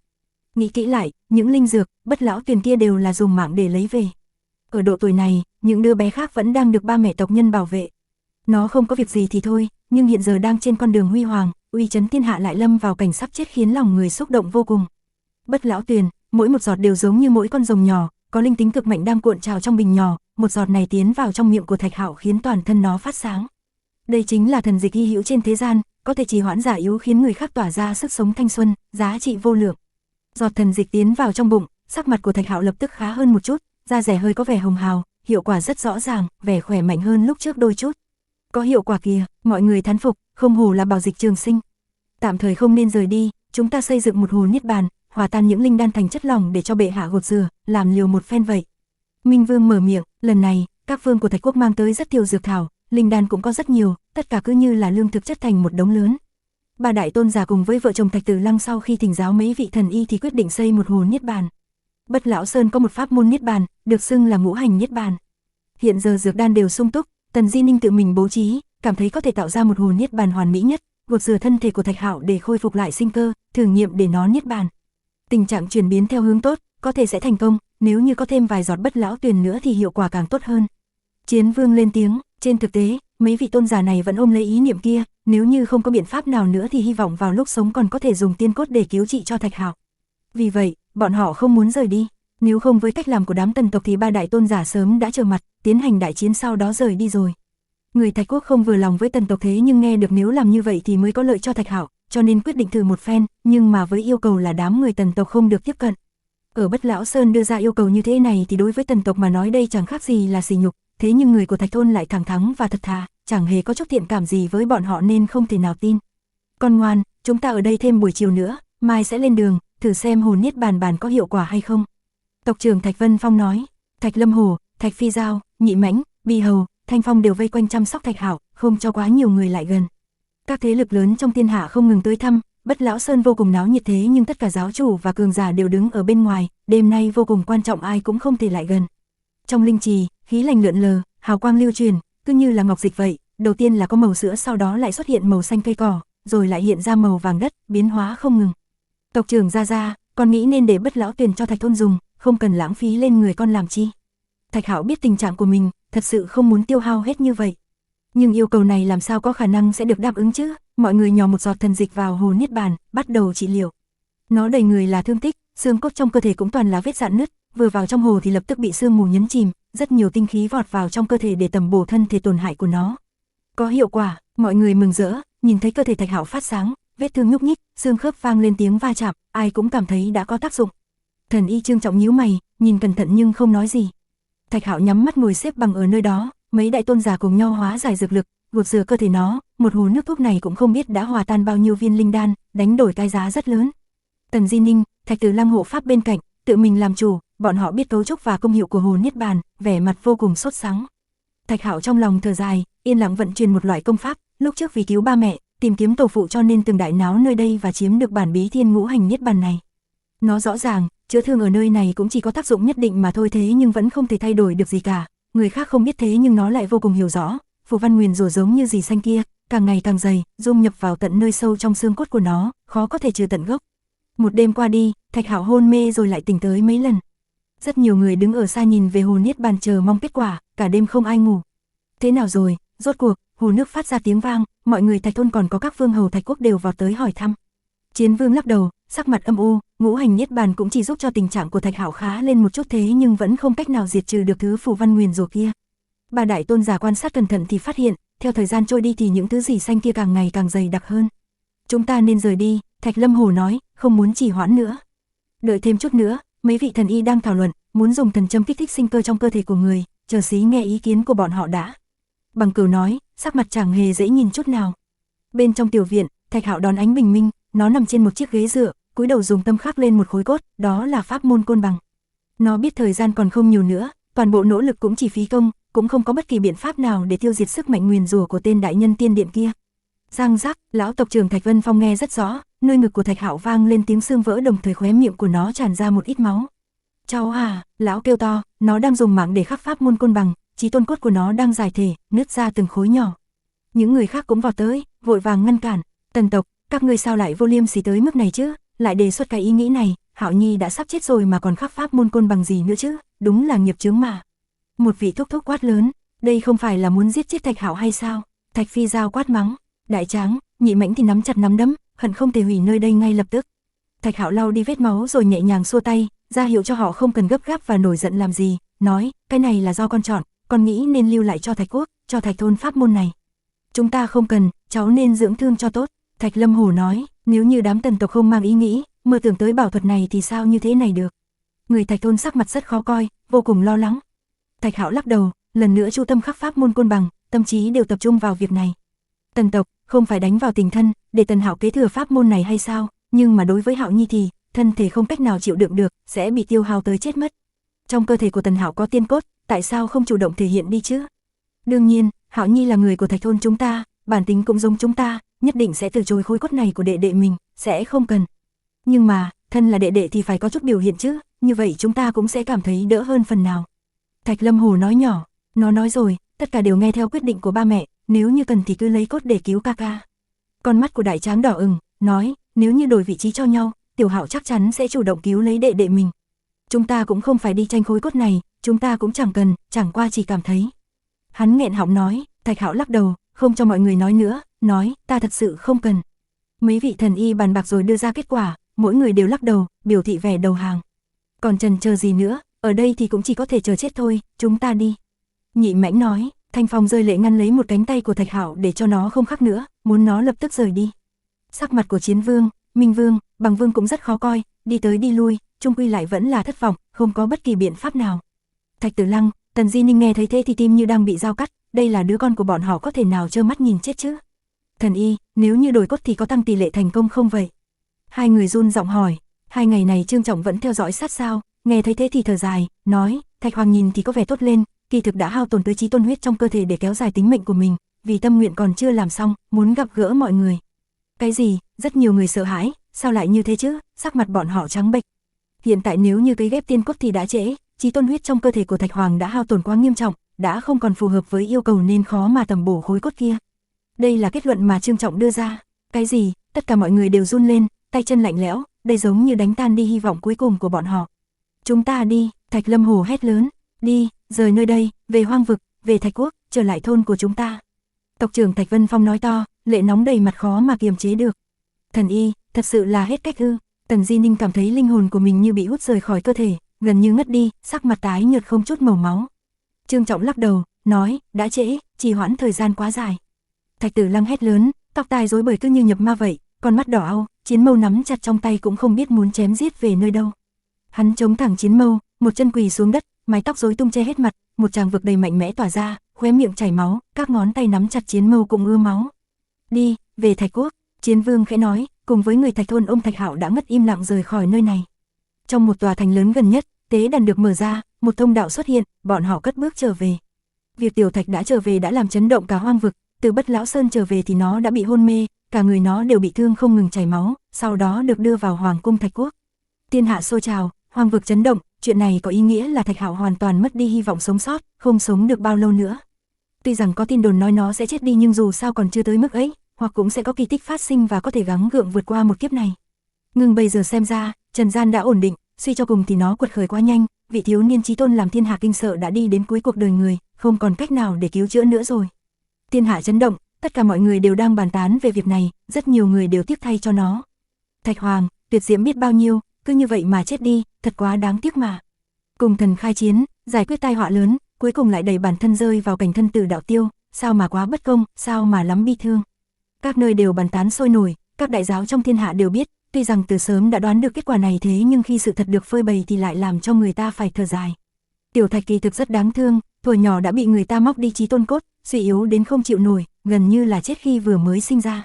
Nghĩ kỹ lại, những linh dược, Bất Lão Tuyền kia đều là dùng mạng để lấy về. Ở độ tuổi này, những đứa bé khác vẫn đang được ba mẹ tộc nhân bảo vệ. Nó không có việc gì thì thôi, nhưng hiện giờ đang trên con đường huy hoàng, uy chấn thiên hạ lại lâm vào cảnh sắp chết khiến lòng người xúc động vô cùng. Bất Lão Tuyền, mỗi một giọt đều giống như mỗi con rồng nhỏ, có linh tính cực mạnh đang cuộn trào trong bình nhỏ, một giọt này tiến vào trong miệng của Thạch Hạo khiến toàn thân nó phát sáng. Đây chính là thần dịch hy hữu trên thế gian, có thể trì hoãn già yếu khiến người khác tỏa ra sức sống thanh xuân, giá trị vô lượng. Giọt thần dịch tiến vào trong bụng, sắc mặt của Thạch Hạo lập tức khá hơn một chút, da rẻ hơi có vẻ hồng hào, hiệu quả rất rõ ràng, vẻ khỏe mạnh hơn lúc trước đôi chút. Có hiệu quả kìa, mọi người thán phục, không hổ là bảo dịch trường sinh. Tạm thời không nên rời đi, chúng ta xây dựng một hồ niết bàn, hòa tan những linh đan thành chất lỏng để cho bệ hạ gột rửa, làm liều một phen vậy. Minh Vương mở miệng, lần này, các vương của Thạch quốc mang tới rất nhiều dược thảo, linh đan cũng có rất nhiều, tất cả cứ như là lương thực chất thành một đống lớn. Ba đại tôn giả cùng với vợ chồng Thạch Tử Lăng sau khi thỉnh giáo mấy vị thần y thì quyết định xây một hồ niết bàn. Bất Lão Sơn có một pháp môn niết bàn, được xưng là ngũ hành niết bàn. Hiện giờ dược đan đều sung túc, Tần Di Ninh tự mình bố trí, cảm thấy có thể tạo ra một hồ niết bàn hoàn mỹ nhất, gột rửa thân thể của Thạch Hạo để khôi phục lại sinh cơ, thử nghiệm để nó niết bàn. Tình trạng chuyển biến theo hướng tốt, có thể sẽ thành công, nếu như có thêm vài giọt Bất Lão Tuyền nữa thì hiệu quả càng tốt hơn. Chiến Vương lên tiếng, trên thực tế, mấy vị tôn giả này vẫn ôm lấy ý niệm kia, nếu như không có biện pháp nào nữa thì hy vọng vào lúc sống còn có thể dùng tiên cốt để cứu trị cho Thạch Hạo. Vì vậy, bọn họ không muốn rời đi, nếu không với cách làm của đám tần tộc thì ba đại tôn giả sớm đã trở mặt, tiến hành đại chiến sau đó rời đi rồi. Người Thạch quốc không vừa lòng với tần tộc thế nhưng nghe được nếu làm như vậy thì mới có lợi cho Thạch Hạo, cho nên quyết định thử một phen, nhưng mà với yêu cầu là đám người tần tộc không được tiếp cận. Ở Bất Lão Sơn đưa ra yêu cầu như thế này thì đối với tần tộc mà nói đây chẳng khác gì là sỉ nhục, thế nhưng người của Thạch thôn lại thẳng thắn và thật thà, chẳng hề có chút thiện cảm gì với bọn họ nên không thể nào tin. Con ngoan, chúng ta ở đây thêm buổi chiều nữa, mai sẽ lên đường, thử xem hồ niết bàn có hiệu quả hay không. Tộc trưởng Thạch Vân Phong nói. Thạch Lâm Hổ, Thạch Phi Giao, Nhị Mãnh, Bi Hầu, Thanh Phong đều vây quanh chăm sóc Thạch Hạo, không cho quá nhiều người lại gần. Các thế lực lớn trong thiên hạ không ngừng tới thăm, Bất Lão Sơn vô cùng náo nhiệt thế nhưng tất cả giáo chủ và cường giả đều đứng ở bên ngoài, đêm nay vô cùng quan trọng ai cũng không thể lại gần. Trong linh trì, khí lành lượn lờ, hào quang lưu truyền, cứ như là ngọc dịch vậy, đầu tiên là có màu sữa sau đó lại xuất hiện màu xanh cây cỏ, rồi lại hiện ra màu vàng đất, biến hóa không ngừng. Tộc trưởng Gia, con nghĩ nên để Bất Lão Tuyền cho Thạch thôn dùng, không cần lãng phí lên người con làm chi. Thạch Hạo biết tình trạng của mình, thật sự không muốn tiêu hao hết như vậy. Nhưng yêu cầu này làm sao có khả năng sẽ được đáp ứng chứ? Mọi người nhỏ một giọt thần dịch vào hồ niết bàn, bắt đầu trị liệu. Nó đầy người là thương tích, xương cốt trong cơ thể cũng toàn là vết rạn nứt, vừa vào trong hồ thì lập tức bị sương mù nhấn chìm, rất nhiều tinh khí vọt vào trong cơ thể để tầm bổ thân thể tổn hại của nó. Có hiệu quả, mọi người mừng rỡ, nhìn thấy cơ thể Thạch Hạo phát sáng, vết thương nhúc nhích, xương khớp vang lên tiếng va chạm, ai cũng cảm thấy đã có tác dụng. Thần y Trương Trọng nhíu mày, nhìn cẩn thận nhưng không nói gì. Thạch Hạo nhắm mắt ngồi xếp bằng ở nơi đó, mấy đại tôn giả cùng nhau hóa giải dược lực, gột rửa cơ thể nó, một hồ nước thuốc này cũng không biết đã hòa tan bao nhiêu viên linh đan, đánh đổi cái giá rất lớn. Tần Di Ninh, Thạch Tử Lăng hộ pháp bên cạnh, tự mình làm chủ, bọn họ biết cấu trúc và công hiệu của hồ niết bàn, vẻ mặt vô cùng sốt sắng. Thạch Hạo trong lòng thở dài, yên lặng vận chuyển một loại công pháp, lúc trước vì cứu ba mẹ, tìm kiếm tổ phụ cho nên từng đại náo nơi đây và chiếm được bản bí thiên ngũ hành niết bàn này. Nó rõ ràng, chữa thương ở nơi này cũng chỉ có tác dụng nhất định mà thôi thế nhưng vẫn không thể thay đổi được gì cả. Người khác không biết thế nhưng nó lại vô cùng hiểu rõ, phù văn nguyền rủa giống như dì xanh kia, càng ngày càng dày, dung nhập vào tận nơi sâu trong xương cốt của nó, khó có thể trừ tận gốc. Một đêm qua đi, Thạch Hạo hôn mê rồi lại tỉnh tới mấy lần. Rất nhiều người đứng ở xa nhìn về hồ niết bàn chờ mong kết quả, cả đêm không ai ngủ. Thế nào rồi? Rốt cuộc, hồ nước phát ra tiếng vang, mọi người Thạch thôn còn có các vương hầu Thạch quốc đều vào tới hỏi thăm. Chiến Vương lắc đầu, sắc mặt âm u, ngũ hành niết bàn cũng chỉ giúp cho tình trạng của Thạch Hạo khá lên một chút thế nhưng vẫn không cách nào diệt trừ được thứ phù văn nguyền rủa kia. Ba đại tôn giả quan sát cẩn thận thì phát hiện, theo thời gian trôi đi thì những thứ gì xanh kia càng ngày càng dày đặc hơn. Chúng ta nên rời đi, Thạch Lâm Hổ nói, không muốn trì hoãn nữa. Đợi thêm chút nữa, mấy vị thần y đang thảo luận, muốn dùng thần châm kích thích sinh cơ trong cơ thể của người, chờ xí nghe ý kiến của bọn họ đã. Bằng Cửu nói, sắc mặt chẳng hề dễ nhìn chút nào. Bên trong tiểu viện, Thạch Hạo đón ánh bình minh, nó nằm trên một chiếc ghế dựa, cúi đầu dùng tâm khắc lên một khối cốt, đó là pháp môn côn bằng. Nó biết thời gian còn không nhiều nữa, toàn bộ nỗ lực cũng chỉ phí công, cũng không có bất kỳ biện pháp nào để tiêu diệt sức mạnh nguyền rủa của tên đại nhân tiên điện kia. Giang giác, lão tộc trưởng Thạch Vân Phong nghe rất rõ, nơi ngực của Thạch Hạo vang lên tiếng xương vỡ đồng thời khóe miệng của nó tràn ra một ít máu. Cháu à, lão kêu to, nó đang dùng mạng để khắc pháp môn côn bằng, chí tôn cốt của nó đang giải thể, nứt ra từng khối nhỏ. Những người khác cũng vào tới, vội vàng ngăn cản. Tần tộc, các ngươi sao lại vô liêm sỉ tới mức này chứ, lại đề xuất cái ý nghĩ này, Hạo Nhi đã sắp chết rồi mà còn khắc pháp môn côn bằng gì nữa chứ, đúng là nghiệp chướng mà. Một vị thúc thúc quát lớn, đây không phải là muốn giết chết Thạch Hạo hay sao? Thạch Phi Giao quát mắng, đại tráng, Nhị Mãnh thì nắm chặt nắm đấm, hận không thể hủy nơi đây ngay lập tức. Thạch Hạo lau đi vết máu rồi nhẹ nhàng xua tay, ra hiệu cho họ không cần gấp gáp và nổi giận làm gì, nói, cái này là do con chọn, con nghĩ nên lưu lại cho Thạch Quốc, cho Thạch thôn pháp môn này. Chúng ta không cần, cháu nên dưỡng thương cho tốt. Thạch Lâm Hổ nói, nếu như đám tần tộc không mang ý nghĩ, mơ tưởng tới bảo thuật này thì sao như thế này được. Người Thạch thôn sắc mặt rất khó coi, vô cùng lo lắng. Thạch Hạo lắc đầu, lần nữa chú tâm khắc pháp môn côn bằng, tâm trí đều tập trung vào việc này. Tần tộc, không phải đánh vào tình thân, để Tần Hạo kế thừa pháp môn này hay sao, nhưng mà đối với Hạo Nhi thì, thân thể không cách nào chịu đựng được, sẽ bị tiêu hao tới chết mất. Trong cơ thể của Tần Hạo có tiên cốt, tại sao không chủ động thể hiện đi chứ? Đương nhiên, Hạo Nhi là người của Thạch thôn chúng ta, bản tính cũng giống chúng ta, nhất định sẽ từ chối khối cốt này của đệ đệ mình, sẽ không cần. Nhưng mà, thân là đệ đệ thì phải có chút biểu hiện chứ, như vậy chúng ta cũng sẽ cảm thấy đỡ hơn phần nào. Thạch Lâm Hồ nói nhỏ, nó nói rồi, tất cả đều nghe theo quyết định của ba mẹ, nếu như cần thì cứ lấy cốt để cứu ca ca. Con mắt của đại tráng đỏ ửng, nói, nếu như đổi vị trí cho nhau, Tiểu Hạo chắc chắn sẽ chủ động cứu lấy đệ đệ mình. Chúng ta cũng không phải đi tranh khối cốt này, chúng ta cũng chẳng cần, chẳng qua chỉ cảm thấy. Hắn nghẹn họng nói, Thạch Hạo lắc đầu, không cho mọi người nói nữa, nói, ta thật sự không cần. Mấy vị thần y bàn bạc rồi đưa ra kết quả, mỗi người đều lắc đầu, biểu thị vẻ đầu hàng. Còn chần chờ gì nữa, ở đây thì cũng chỉ có thể chờ chết thôi, chúng ta đi. Nhị Mãnh nói, Thanh Phong rơi lệ ngăn lấy một cánh tay của Thạch Hạo để cho nó không khắc nữa, muốn nó lập tức rời đi. Sắc mặt của Chiến Vương, Minh Vương, Bằng Vương cũng rất khó coi, đi tới đi lui, chung quy lại vẫn là thất vọng, không có bất kỳ biện pháp nào. Thạch Tử Lăng, Tần Di Ninh nghe thấy thế thì tim như đang bị dao cắt, đây là đứa con của bọn họ có thể nào trơ mắt nhìn chết chứ? Thần y, nếu như đổi cốt thì có tăng tỷ lệ thành công không vậy? Hai người run giọng hỏi. 2 ngày này Trương Trọng vẫn theo dõi sát sao, nghe thấy thế thì thở dài, nói, Thạch Hoàng nhìn thì có vẻ tốt lên, kỳ thực đã hao tổn tới chí tôn huyết trong cơ thể để kéo dài tính mệnh của mình, vì tâm nguyện còn chưa làm xong, muốn gặp gỡ mọi người. Cái gì? Rất nhiều người sợ hãi, sao lại như thế chứ? Sắc mặt bọn họ trắng bệch. Hiện tại nếu như cấy ghép tiên cốt thì đã trễ, chí tôn huyết trong cơ thể của Thạch Hoàng đã hao tổn quá nghiêm trọng, đã không còn phù hợp với yêu cầu nên khó mà tầm bổ khối cốt kia. Đây là kết luận mà Trương Trọng đưa ra. Cái gì? Tất cả mọi người đều run lên, tay chân lạnh lẽo, đây giống như đánh tan đi hy vọng cuối cùng của bọn họ. Chúng ta đi, Thạch Lâm Hồ hét lớn, đi, rời nơi đây, về hoang vực, về Thạch Quốc, trở lại thôn của chúng ta. Tộc trưởng Thạch Vân Phong nói to, lệ nóng đầy mặt khó mà kiềm chế được. Thần y, thật sự là hết cách ư? Tần Di Ninh cảm thấy linh hồn của mình như bị hút rời khỏi cơ thể, gần như ngất đi, sắc mặt tái nhợt không chút màu máu. Trương Trọng lắc đầu, nói, đã trễ, trì hoãn thời gian quá dài. Thạch Tử Lăng hét lớn, tóc tai rối bời cứ như nhập ma vậy, con mắt đỏ au, chiến mâu nắm chặt trong tay cũng không biết muốn chém giết về nơi đâu. Hắn chống thẳng chiến mâu, một chân quỳ xuống đất, mái tóc rối tung che hết mặt, một tràng vực đầy mạnh mẽ tỏa ra, khóe miệng chảy máu, các ngón tay nắm chặt chiến mâu cũng ưa máu. Đi, về Thạch Quốc, Chiến Vương khẽ nói, cùng với người Thạch thôn ôm Thạch Hạo đã ngất im lặng rời khỏi nơi này. Trong một tòa thành lớn gần nhất, tế đàn được mở ra, một thông đạo xuất hiện, bọn họ cất bước trở về. Việc Tiểu Thạch đã trở về đã làm chấn động cả hoang vực, từ Bất Lão Sơn trở về thì nó đã bị hôn mê, cả người nó đều bị thương không ngừng chảy máu, sau đó được đưa vào Hoàng cung Thạch Quốc. Thiên hạ sôi trào, hoang vực chấn động, chuyện này có ý nghĩa là Thạch Hạo hoàn toàn mất đi hy vọng sống sót, không sống được bao lâu nữa. Tuy rằng có tin đồn nói nó sẽ chết đi nhưng dù sao còn chưa tới mức ấy, hoặc cũng sẽ có kỳ tích phát sinh và có thể gắng gượng vượt qua một kiếp này. Nhưng bây giờ xem ra, trần gian đã ổn định, suy cho cùng thì nó quật khởi quá nhanh, vị thiếu niên chí tôn làm thiên hạ kinh sợ đã đi đến cuối cuộc đời người, không còn cách nào để cứu chữa nữa rồi. Thiên hạ chấn động, tất cả mọi người đều đang bàn tán về việc này, rất nhiều người đều tiếc thay cho nó. Thạch Hoàng, tuyệt diễm biết bao nhiêu, cứ như vậy mà chết đi, thật quá đáng tiếc mà. Cùng thần khai chiến, giải quyết tai họa lớn, cuối cùng lại đẩy bản thân rơi vào cảnh thân tử đạo tiêu, sao mà quá bất công, sao mà lắm bi thương. Các nơi đều bàn tán sôi nổi, các đại giáo trong thiên hạ đều biết, tuy rằng từ sớm đã đoán được kết quả này thế nhưng khi sự thật được phơi bày thì lại làm cho người ta phải thở dài. Tiểu Thạch kỳ thực rất đáng thương, thuở nhỏ đã bị người ta móc đi chí tôn cốt, suy yếu đến không chịu nổi, gần như là chết khi vừa mới sinh ra.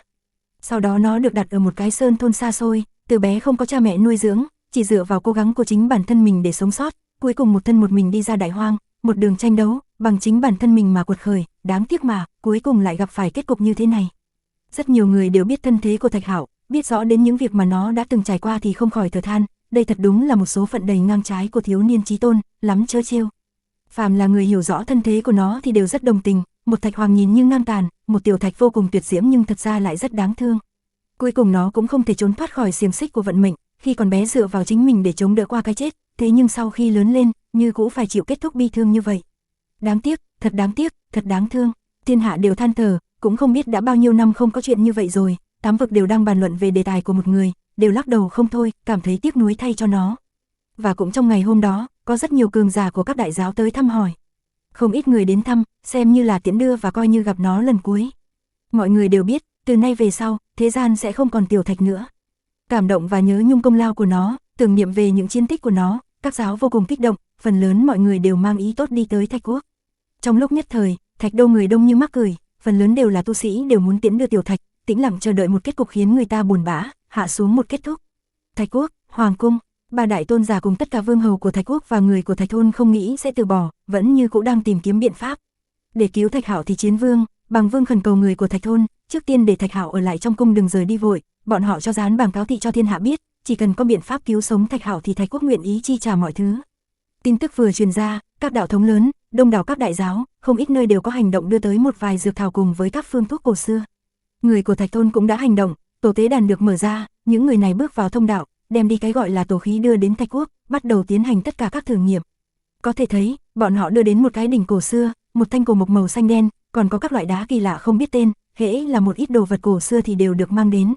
Sau đó nó được đặt ở một cái sơn thôn xa xôi, từ bé không có cha mẹ nuôi dưỡng, chỉ dựa vào cố gắng của chính bản thân mình để sống sót, cuối cùng một thân một mình đi ra đại hoang, một đường tranh đấu, bằng chính bản thân mình mà quật khởi, đáng tiếc mà, cuối cùng lại gặp phải kết cục như thế này. Rất nhiều người đều biết thân thế của Thạch Hạo, biết rõ đến những việc mà nó đã từng trải qua thì không khỏi thở than, đây thật đúng là một số phận đầy ngang trái của thiếu niên chí tôn, lắm chớ trêu. Phàm là người hiểu rõ thân thế của nó thì đều rất đồng tình, một thạch hoàng nhìn như ngang tàn, một tiểu thạch vô cùng tuyệt diễm nhưng thật ra lại rất đáng thương. Cuối cùng nó cũng không thể trốn thoát khỏi xiềng xích của vận mệnh, khi còn bé dựa vào chính mình để chống đỡ qua cái chết, thế nhưng sau khi lớn lên, như cũng phải chịu kết thúc bi thương như vậy. Đáng tiếc, thật đáng tiếc, thật đáng thương. Thiên hạ đều than thở, cũng không biết đã bao nhiêu năm không có chuyện như vậy rồi, tám vực đều đang bàn luận về đề tài của một người, đều lắc đầu không thôi, cảm thấy tiếc nuối thay cho nó. Và cũng trong ngày hôm đó, có rất nhiều cường giả của các đại giáo tới thăm hỏi. Không ít người đến thăm, xem như là tiễn đưa và coi như gặp nó lần cuối. Mọi người đều biết, từ nay về sau, thế gian sẽ không còn tiểu thạch nữa. Cảm động và nhớ nhung công lao của nó, tưởng niệm về những chiến tích của nó, các giáo vô cùng kích động, phần lớn mọi người đều mang ý tốt đi tới Thạch Quốc. Trong lúc nhất thời, Thạch Đô người đông như mắc cười, phần lớn đều là tu sĩ đều muốn tiễn đưa tiểu thạch, tĩnh lặng chờ đợi một kết cục khiến người ta buồn bã, hạ xuống một kết thúc. Thạch Quốc, Hoàng cung, ba đại tôn giả cùng tất cả vương hầu của Thạch Quốc và người của Thạch thôn không nghĩ sẽ từ bỏ, vẫn như cũng đang tìm kiếm biện pháp. Để cứu Thạch Hạo thì Chiến Vương, Bằng Vương khẩn cầu người của Thạch thôn, trước tiên để Thạch Hạo ở lại trong cung đừng rời đi vội, bọn họ cho dán bảng cáo thị cho thiên hạ biết, chỉ cần có biện pháp cứu sống Thạch Hạo thì Thạch Quốc nguyện ý chi trả mọi thứ. Tin tức vừa truyền ra, các đạo thống lớn, đông đảo các đại giáo, không ít nơi đều có hành động đưa tới một vài dược thảo cùng với các phương thuốc cổ xưa. Người của Thạch thôn cũng đã hành động, tổ tế đàn được mở ra, những người này bước vào thông đạo, đem đi cái gọi là tổ khí đưa đến Thạch Quốc, bắt đầu tiến hành tất cả các thử nghiệm. Có thể thấy, bọn họ đưa đến một cái đỉnh cổ xưa, một thanh cổ mộc màu xanh đen, còn có các loại đá kỳ lạ không biết tên, hễ là một ít đồ vật cổ xưa thì đều được mang đến.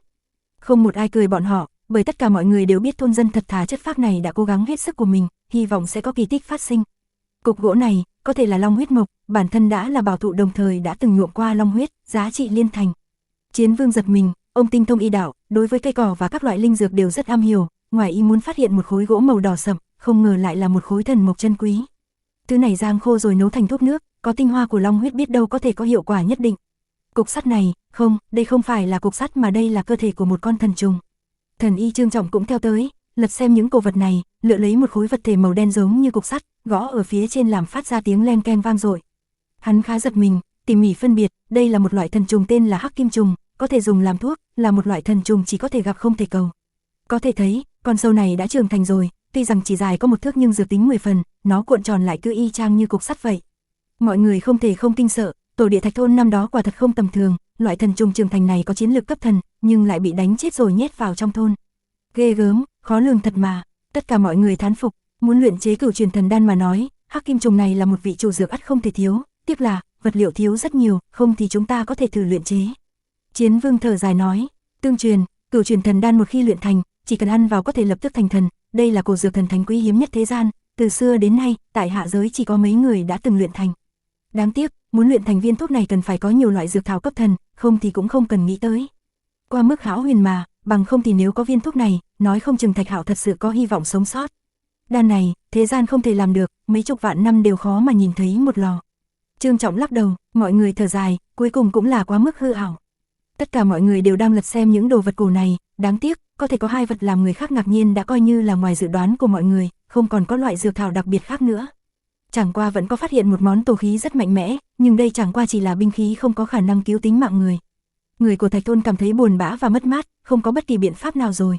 Không một ai cười bọn họ, bởi tất cả mọi người đều biết thôn dân thật thà chất phác này đã cố gắng hết sức của mình, hy vọng sẽ có kỳ tích phát sinh. Cục gỗ này, có thể là long huyết mộc, bản thân đã là bảo thụ đồng thời đã từng nhuộm qua long huyết, giá trị liên thành. Chiến Vương giật mình, ông tinh thông y đạo, đối với cây cỏ và các loại linh dược đều rất am hiểu, ngoài ý muốn phát hiện một khối gỗ màu đỏ sậm, không ngờ lại là một khối thần mộc chân quý. Thứ này rang khô rồi nấu thành thuốc nước, có tinh hoa của long huyết biết đâu có thể có hiệu quả nhất định. Cục sắt này, không, đây không phải là cục sắt mà đây là cơ thể của một con thần trùng. Thần y Trương Trọng cũng theo tới, lật xem những cổ vật này, lựa lấy một khối vật thể màu đen giống như cục sắt, gõ ở phía trên làm phát ra tiếng len keng vang dội. Hắn khá giật mình, tỉ mỉ phân biệt, đây là một loại thần trùng tên là hắc kim trùng, có thể dùng làm thuốc, là một loại thần trùng chỉ có thể gặp không thể cầu. Có thể thấy, con sâu này đã trưởng thành rồi, tuy rằng chỉ dài có 1 thước nhưng dược tính 10 phần, nó cuộn tròn lại cứ y chang như cục sắt vậy. Mọi người không thể không kinh sợ, tổ địa Thạch thôn năm đó quả thật không tầm thường, loại thần trùng trưởng thành này có chiến lược cấp thần, nhưng lại bị đánh chết rồi nhét vào trong thôn. Ghê gớm, khó lường thật mà, tất cả mọi người thán phục, muốn luyện chế cửu truyền thần đan mà nói, hắc kim trùng này là một vị chủ dược ắt không thể thiếu, tiếc là vật liệu thiếu rất nhiều, không thì chúng ta có thể thử luyện chế. Chiến Vương thở dài nói, tương truyền, cửu truyền thần đan một khi luyện thành, chỉ cần ăn vào có thể lập tức thành thần, đây là cổ dược thần thánh quý hiếm nhất thế gian, từ xưa đến nay, tại hạ giới chỉ có mấy người đã từng luyện thành. Đáng tiếc, muốn luyện thành viên thuốc này cần phải có nhiều loại dược thảo cấp thần, không thì cũng không cần nghĩ tới. Qua mức hão huyền mà, bằng không thì nếu có viên thuốc này, nói không chừng Thạch Hạo thật sự có hy vọng sống sót. Đan này, thế gian không thể làm được, mấy chục vạn năm đều khó mà nhìn thấy một lò. Trương Trọng lắc đầu, mọi người thở dài, cuối cùng cũng là quá mức hư ảo. Tất cả mọi người đều đang lật xem những đồ vật cổ này, đáng tiếc, có thể có 2 vật làm người khác ngạc nhiên đã coi như là ngoài dự đoán của mọi người, không còn có loại dược thảo đặc biệt khác nữa. Chẳng qua vẫn có phát hiện một món tổ khí rất mạnh mẽ, nhưng đây chẳng qua chỉ là binh khí không có khả năng cứu tính mạng người. Người của Thạch thôn cảm thấy buồn bã và mất mát, không có bất kỳ biện pháp nào rồi.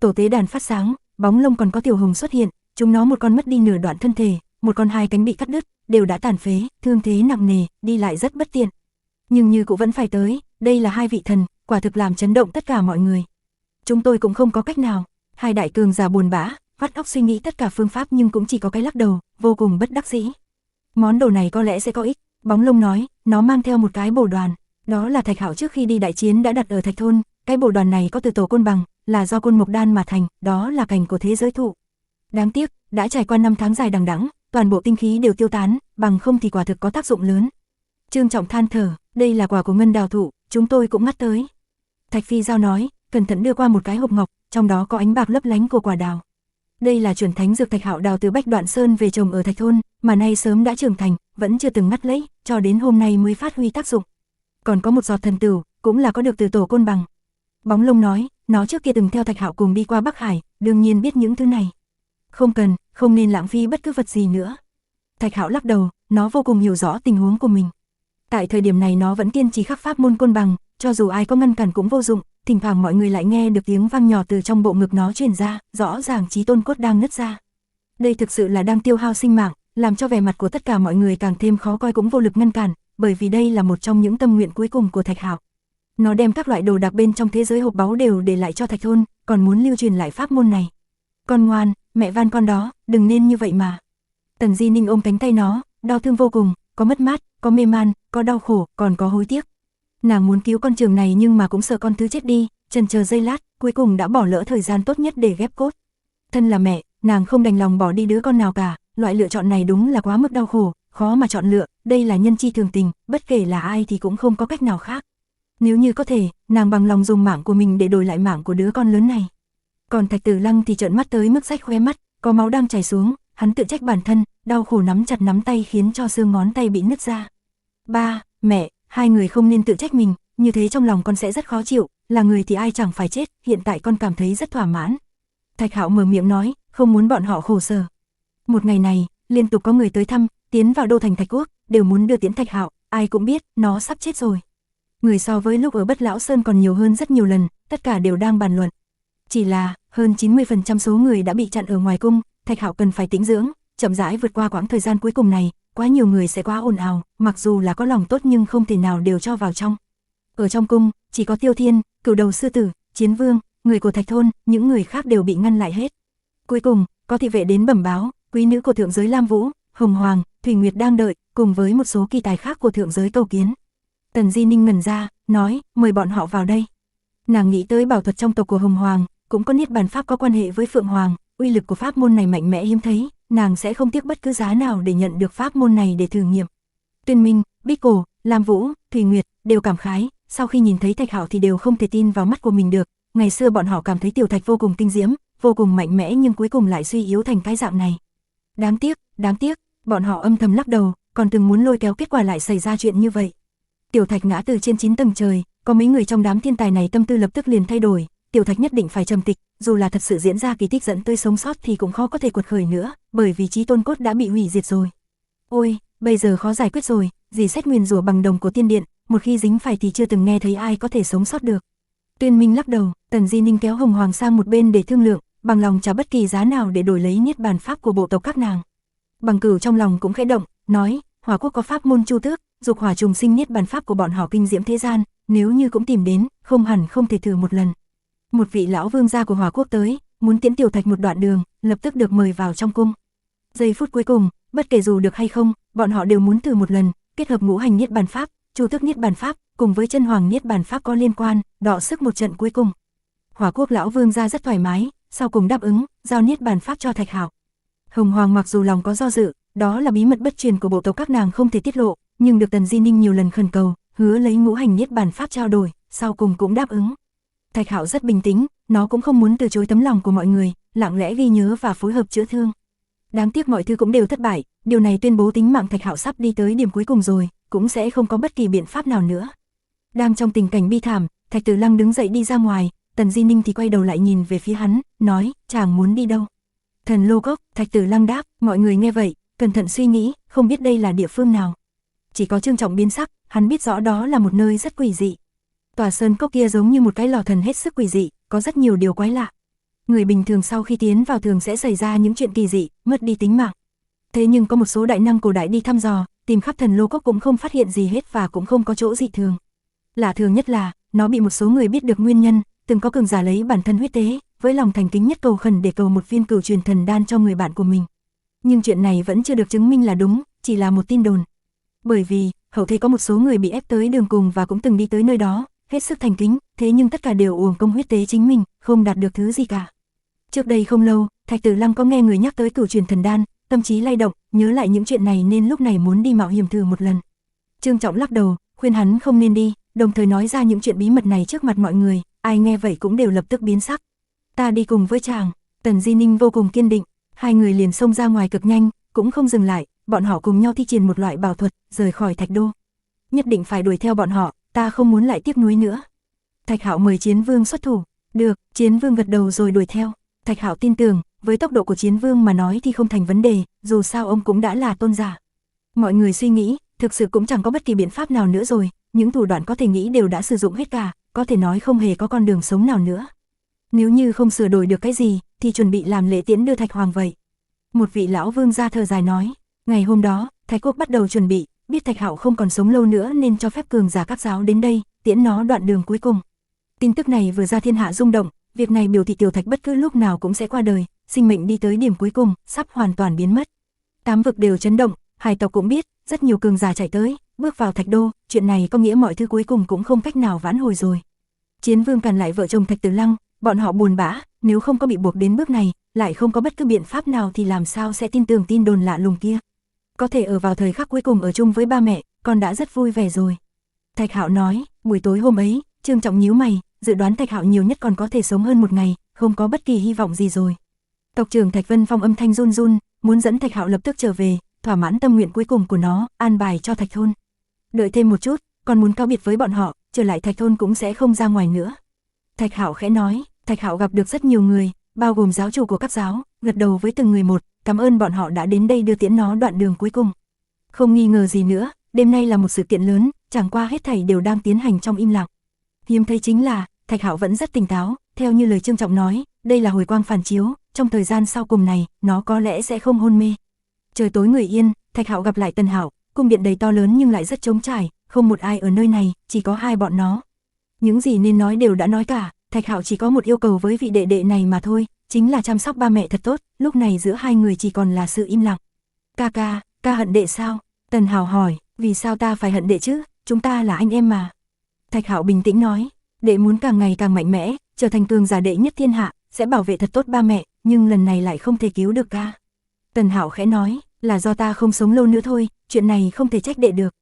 Tổ tế đàn phát sáng, bóng lông còn có tiểu hồng xuất hiện, chúng nó một con mất đi nửa đoạn thân thể, một con 2 cánh bị cắt đứt, đều đã tàn phế, thương thế nặng nề, đi lại rất bất tiện. Nhưng như cũng vẫn phải tới, đây là 2 vị thần, quả thực làm chấn động tất cả mọi người. Chúng tôi cũng không có cách nào, 2 đại cường giả buồn bã, vắt óc suy nghĩ tất cả phương pháp nhưng cũng chỉ có cái lắc đầu, vô cùng bất đắc dĩ. Món đồ này có lẽ sẽ có ích, bóng lông nói, nó mang theo một cái bổ đoàn, đó là Thạch Hạo trước khi đi đại chiến đã đặt ở Thạch thôn, cái bổ đoàn này có từ tổ côn bằng, là do côn mộc đan mà thành, đó là cành của thế giới thụ. Đáng tiếc, đã trải qua 5 tháng dài đằng đẵng, toàn bộ tinh khí đều tiêu tán, bằng không thì quả thực có tác dụng lớn. Trương Trọng than thở, đây là quả của ngân đào thụ, chúng tôi cũng ngắt tới. Thạch Phi Giao nói, cẩn thận đưa qua một cái hộp ngọc, trong đó có ánh bạc lấp lánh của quả đào. Đây là chuẩn thánh dược Thạch Hạo đào từ Bách Đoạn Sơn về trồng ở Thạch thôn, mà nay sớm đã trưởng thành, vẫn chưa từng ngắt lấy, cho đến hôm nay mới phát huy tác dụng. Còn có một giọt thần tửu, cũng là có được từ tổ côn bằng. Bóng lông nói, nó trước kia từng theo Thạch Hạo cùng đi qua Bắc Hải, đương nhiên biết những thứ này. Không cần, không nên lãng phí bất cứ vật gì nữa. Thạch Hạo lắc đầu, nó vô cùng hiểu rõ tình huống của mình. Tại thời điểm này nó vẫn kiên trì khắc pháp môn côn bằng, cho dù ai có ngăn cản cũng vô dụng, thỉnh thoảng mọi người lại nghe được tiếng vang nhỏ từ trong bộ ngực nó truyền ra, rõ ràng chí tôn cốt đang nứt ra. Đây thực sự là đang tiêu hao sinh mạng, làm cho vẻ mặt của tất cả mọi người càng thêm khó coi cũng vô lực ngăn cản, bởi vì đây là một trong những tâm nguyện cuối cùng của Thạch Hạo. Nó đem các loại đồ đặc bên trong thế giới hộp báu đều để lại cho Thạch thôn, còn muốn lưu truyền lại pháp môn này. Con ngoan, mẹ van con đó, đừng nên như vậy mà. Tần Di Ninh ôm cánh tay nó, đau thương vô cùng, có mất mát, có mê man, có đau khổ, còn có hối tiếc. Nàng muốn cứu con Trường này nhưng mà cũng sợ con thứ chết đi, chần chờ giây lát, cuối cùng đã bỏ lỡ thời gian tốt nhất để ghép cốt. Thân là mẹ, nàng không đành lòng bỏ đi đứa con nào cả, loại lựa chọn này đúng là quá mức đau khổ, khó mà chọn lựa, đây là nhân chi thường tình, bất kể là ai thì cũng không có cách nào khác. Nếu như có thể, nàng bằng lòng dùng mạng của mình để đổi lại mạng của đứa con lớn này. Còn Thạch Tử Lăng thì trợn mắt tới mức rách khóe mắt, có máu đang chảy xuống, hắn tự trách bản thân, đau khổ nắm chặt nắm tay khiến cho xương ngón tay bị nứt ra. Ba, mẹ, hai người không nên tự trách mình, như thế trong lòng con sẽ rất khó chịu, là người thì ai chẳng phải chết, hiện tại con cảm thấy rất thỏa mãn. Thạch Hạo mở miệng nói, không muốn bọn họ khổ sở. Một ngày này, liên tục có người tới thăm, tiến vào đô thành Thạch Quốc, đều muốn đưa tiễn Thạch Hạo, ai cũng biết, nó sắp chết rồi. Người so với lúc ở Bất Lão Sơn còn nhiều hơn rất nhiều lần, tất cả đều đang bàn luận. Chỉ là, hơn 90% số người đã bị chặn ở ngoài cung, Thạch Hạo cần phải tĩnh dưỡng, chậm rãi vượt qua quãng thời gian cuối cùng này, quá nhiều người sẽ quá ồn ào, mặc dù là có lòng tốt nhưng không thể nào đều cho vào trong. Ở trong cung, chỉ có Tiêu Thiên, Cửu Đầu Sư Tử, Chiến Vương, người của Thạch thôn, những người khác đều bị ngăn lại hết. Cuối cùng, có thị vệ đến bẩm báo, quý nữ của thượng giới Lam Vũ, Hồng Hoàng, Thủy Nguyệt đang đợi, cùng với một số kỳ tài khác của thượng giới cầu kiến. Tần Di Ninh ngẩn ra, nói, mời bọn họ vào đây. Nàng nghĩ tới bảo thuật trong tộc của Hồng Hoàng, cũng có niết bàn pháp có quan hệ với Phượng Hoàng, uy lực của pháp môn này mạnh mẽ hiếm thấy, nàng sẽ không tiếc bất cứ giá nào để nhận được pháp môn này để thử nghiệm. Tuyên Minh, Bích Cổ, Lam Vũ, Thủy Nguyệt đều cảm khái, sau khi nhìn thấy Thạch Hạo thì đều không thể tin vào mắt của mình được. Ngày xưa bọn họ cảm thấy Tiểu Thạch vô cùng tinh diễm, vô cùng mạnh mẽ nhưng cuối cùng lại suy yếu thành cái dạng này. Đáng tiếc, bọn họ âm thầm lắc đầu, còn từng muốn lôi kéo kết quả lại xảy ra chuyện như vậy. Tiểu Thạch ngã từ trên 9 tầng trời, có mấy người trong đám thiên tài này tâm tư lập tức liền thay đổi, Tiểu Thạch nhất định phải trầm tịch, dù là thật sự diễn ra kỳ tích dẫn tới sống sót thì cũng khó có thể quật khởi nữa, bởi vì chí tôn cốt đã bị hủy diệt rồi. Ôi, bây giờ khó giải quyết rồi, dì xét nguyền rủa bằng đồng của tiên điện, một khi dính phải thì chưa từng nghe thấy ai có thể sống sót được. Tuyên Minh lắc đầu, Tần Di Ninh kéo Hồng Hoàng sang một bên để thương lượng, bằng lòng trả bất kỳ giá nào để đổi lấy niết bàn pháp của bộ tộc các nàng. Bằng Cửu trong lòng cũng khẽ động, nói, Hỏa Quốc có pháp môn Chu Tước, dục hỏa trùng sinh niết bàn pháp của bọn họ kinh diễm thế gian, nếu như cũng tìm đến, không hẳn không thể thử một lần. Một vị lão vương gia của Hỏa Quốc tới, muốn tiễn Tiểu Thạch một đoạn đường, lập tức được mời vào trong cung. Giây phút cuối cùng, bất kể dù được hay không, bọn họ đều muốn thử một lần, kết hợp ngũ hành niết bàn pháp, Chu Tước niết bàn pháp, cùng với chân hoàng niết bàn pháp có liên quan, đọ sức một trận cuối cùng. Hỏa Quốc lão vương gia rất thoải mái, sau cùng đáp ứng, giao niết bàn pháp cho Thạch Hạo. Hồng Hoàng mặc dù lòng có do dự, đó là bí mật bất truyền của bộ tộc các nàng không thể tiết lộ, nhưng được Tần Di Ninh nhiều lần khẩn cầu, hứa lấy ngũ hành niết bàn pháp trao đổi, sau cùng cũng đáp ứng. Thạch Hạo rất bình tĩnh, nó cũng không muốn từ chối tấm lòng của mọi người, lặng lẽ ghi nhớ và phối hợp chữa thương. Đáng tiếc mọi thứ cũng đều thất bại, điều này tuyên bố tính mạng Thạch Hạo sắp đi tới điểm cuối cùng rồi, cũng sẽ không có bất kỳ biện pháp nào nữa. Đang trong tình cảnh bi thảm, Thạch Tử Lăng đứng dậy đi ra ngoài, Tần Di Ninh thì quay đầu lại nhìn về phía hắn, nói, chàng muốn đi đâu? Thần Lô Cốc, Thạch Tử Lăng đáp, mọi người nghe vậy, cẩn thận suy nghĩ, không biết đây là địa phương nào. Chỉ có Trương Trọng biến sắc, hắn biết rõ đó là một nơi rất quỷ dị. Tòa sơn cốc kia giống như một cái lò thần hết sức quỷ dị, có rất nhiều điều quái lạ. Người bình thường sau khi tiến vào thường sẽ xảy ra những chuyện kỳ dị, mất đi tính mạng. Thế nhưng có một số đại năng cổ đại đi thăm dò, tìm khắp Thần Lô Cốc cũng không phát hiện gì hết và cũng không có chỗ dị thường. Lạ thường nhất là, nó bị một số người biết được nguyên nhân, từng có cường giả lấy bản thân huyết tế, với lòng thành kính nhất cầu khẩn để cầu một viên cửu truyền thần đan cho người bạn của mình. Nhưng chuyện này vẫn chưa được chứng minh là đúng, chỉ là một tin đồn. Bởi vì, hậu thế có một số người bị ép tới đường cùng và cũng từng đi tới nơi đó, hết sức thành kính, thế nhưng tất cả đều uổng công huyết tế chính mình, không đạt được thứ gì cả. Trước đây không lâu, Thạch Tử Lăng có nghe người nhắc tới cửu truyền thần đan, tâm trí lay động, nhớ lại những chuyện này nên lúc này muốn đi mạo hiểm thử một lần. Trương Trọng lắc đầu, khuyên hắn không nên đi, đồng thời nói ra những chuyện bí mật này trước mặt mọi người, ai nghe vậy cũng đều lập tức biến sắc. Ta đi cùng với chàng. Tần Di Ninh vô cùng kiên định, hai người liền xông ra ngoài cực nhanh, cũng không dừng lại, bọn họ cùng nhau thi triển một loại bảo thuật, rời khỏi Thạch Đô. Nhất định phải đuổi theo bọn họ, ta không muốn lại tiếc nuối nữa. Thạch Hạo mời Chiến Vương xuất thủ. Được, Chiến Vương gật đầu rồi đuổi theo. Thạch Hạo tin tưởng, với tốc độ của Chiến Vương mà nói thì không thành vấn đề, dù sao ông cũng đã là tôn giả. Mọi người suy nghĩ, thực sự cũng chẳng có bất kỳ biện pháp nào nữa rồi, những thủ đoạn có thể nghĩ đều đã sử dụng hết cả, có thể nói không hề có con đường sống nào nữa. Nếu như không sửa đổi được cái gì, thì chuẩn bị làm lễ tiễn đưa Thạch Hoàng vậy. Một vị lão vương gia thở dài nói, ngày hôm đó, Thái Quốc bắt đầu chuẩn bị, biết Thạch Hạo không còn sống lâu nữa nên cho phép cường giả các giáo đến đây, tiễn nó đoạn đường cuối cùng. Tin tức này vừa ra thiên hạ rung động, việc này biểu thị Tiểu Thạch bất cứ lúc nào cũng sẽ qua đời, sinh mệnh đi tới điểm cuối cùng, sắp hoàn toàn biến mất. Tám vực đều chấn động, hải tộc cũng biết, rất nhiều cường giả chạy tới, bước vào Thạch Đô, chuyện này có nghĩa mọi thứ cuối cùng cũng không cách nào vãn hồi rồi. Chiến Vương càn lại vợ chồng Thạch Tử Lăng, bọn họ buồn bã, nếu không có bị buộc đến bước này, lại không có bất cứ biện pháp nào thì làm sao sẽ tin tưởng tin đồn lạ lùng kia. Có thể ở vào thời khắc cuối cùng ở chung với ba mẹ, con đã rất vui vẻ rồi. Thạch Hạo nói, buổi tối hôm ấy, Trương Trọng nhíu mày, dự đoán Thạch Hạo nhiều nhất còn có thể sống hơn một ngày, không có bất kỳ hy vọng gì rồi. Tộc trưởng Thạch Vân Phong âm thanh run run, muốn dẫn Thạch Hạo lập tức trở về, thỏa mãn tâm nguyện cuối cùng của nó, an bài cho Thạch thôn. Đợi thêm một chút, còn muốn cáo biệt với bọn họ, trở lại Thạch thôn cũng sẽ không ra ngoài nữa. Thạch Hạo khẽ nói, Thạch Hạo gặp được rất nhiều người, bao gồm giáo chủ của các giáo, gật đầu với từng người một, cảm ơn bọn họ đã đến đây đưa tiễn nó đoạn đường cuối cùng. Không nghi ngờ gì nữa, đêm nay là một sự kiện lớn, chẳng qua hết thảy đều đang tiến hành trong im lặng. Hiếm thấy chính là, Thạch Hạo vẫn rất tỉnh táo, theo như lời Trương Trọng nói, đây là hồi quang phản chiếu, trong thời gian sau cùng này, nó có lẽ sẽ không hôn mê. Trời tối người yên, Thạch Hạo gặp lại Tần Hạo, cung điện đầy to lớn nhưng lại rất trống trải, không một ai ở nơi này, chỉ có hai bọn nó. Những gì nên nói đều đã nói cả, Thạch Hạo chỉ có một yêu cầu với vị đệ đệ này mà thôi, chính là chăm sóc ba mẹ thật tốt, lúc này giữa hai người chỉ còn là sự im lặng. Ca hận đệ sao? Tần Hạo hỏi, vì sao ta phải hận đệ chứ, chúng ta là anh em mà. Thạch Hạo bình tĩnh nói, đệ muốn càng ngày càng mạnh mẽ, trở thành cường giả đệ nhất thiên hạ, sẽ bảo vệ thật tốt ba mẹ, nhưng lần này lại không thể cứu được ca. Tần Hạo khẽ nói, là do ta không sống lâu nữa thôi, chuyện này không thể trách đệ được.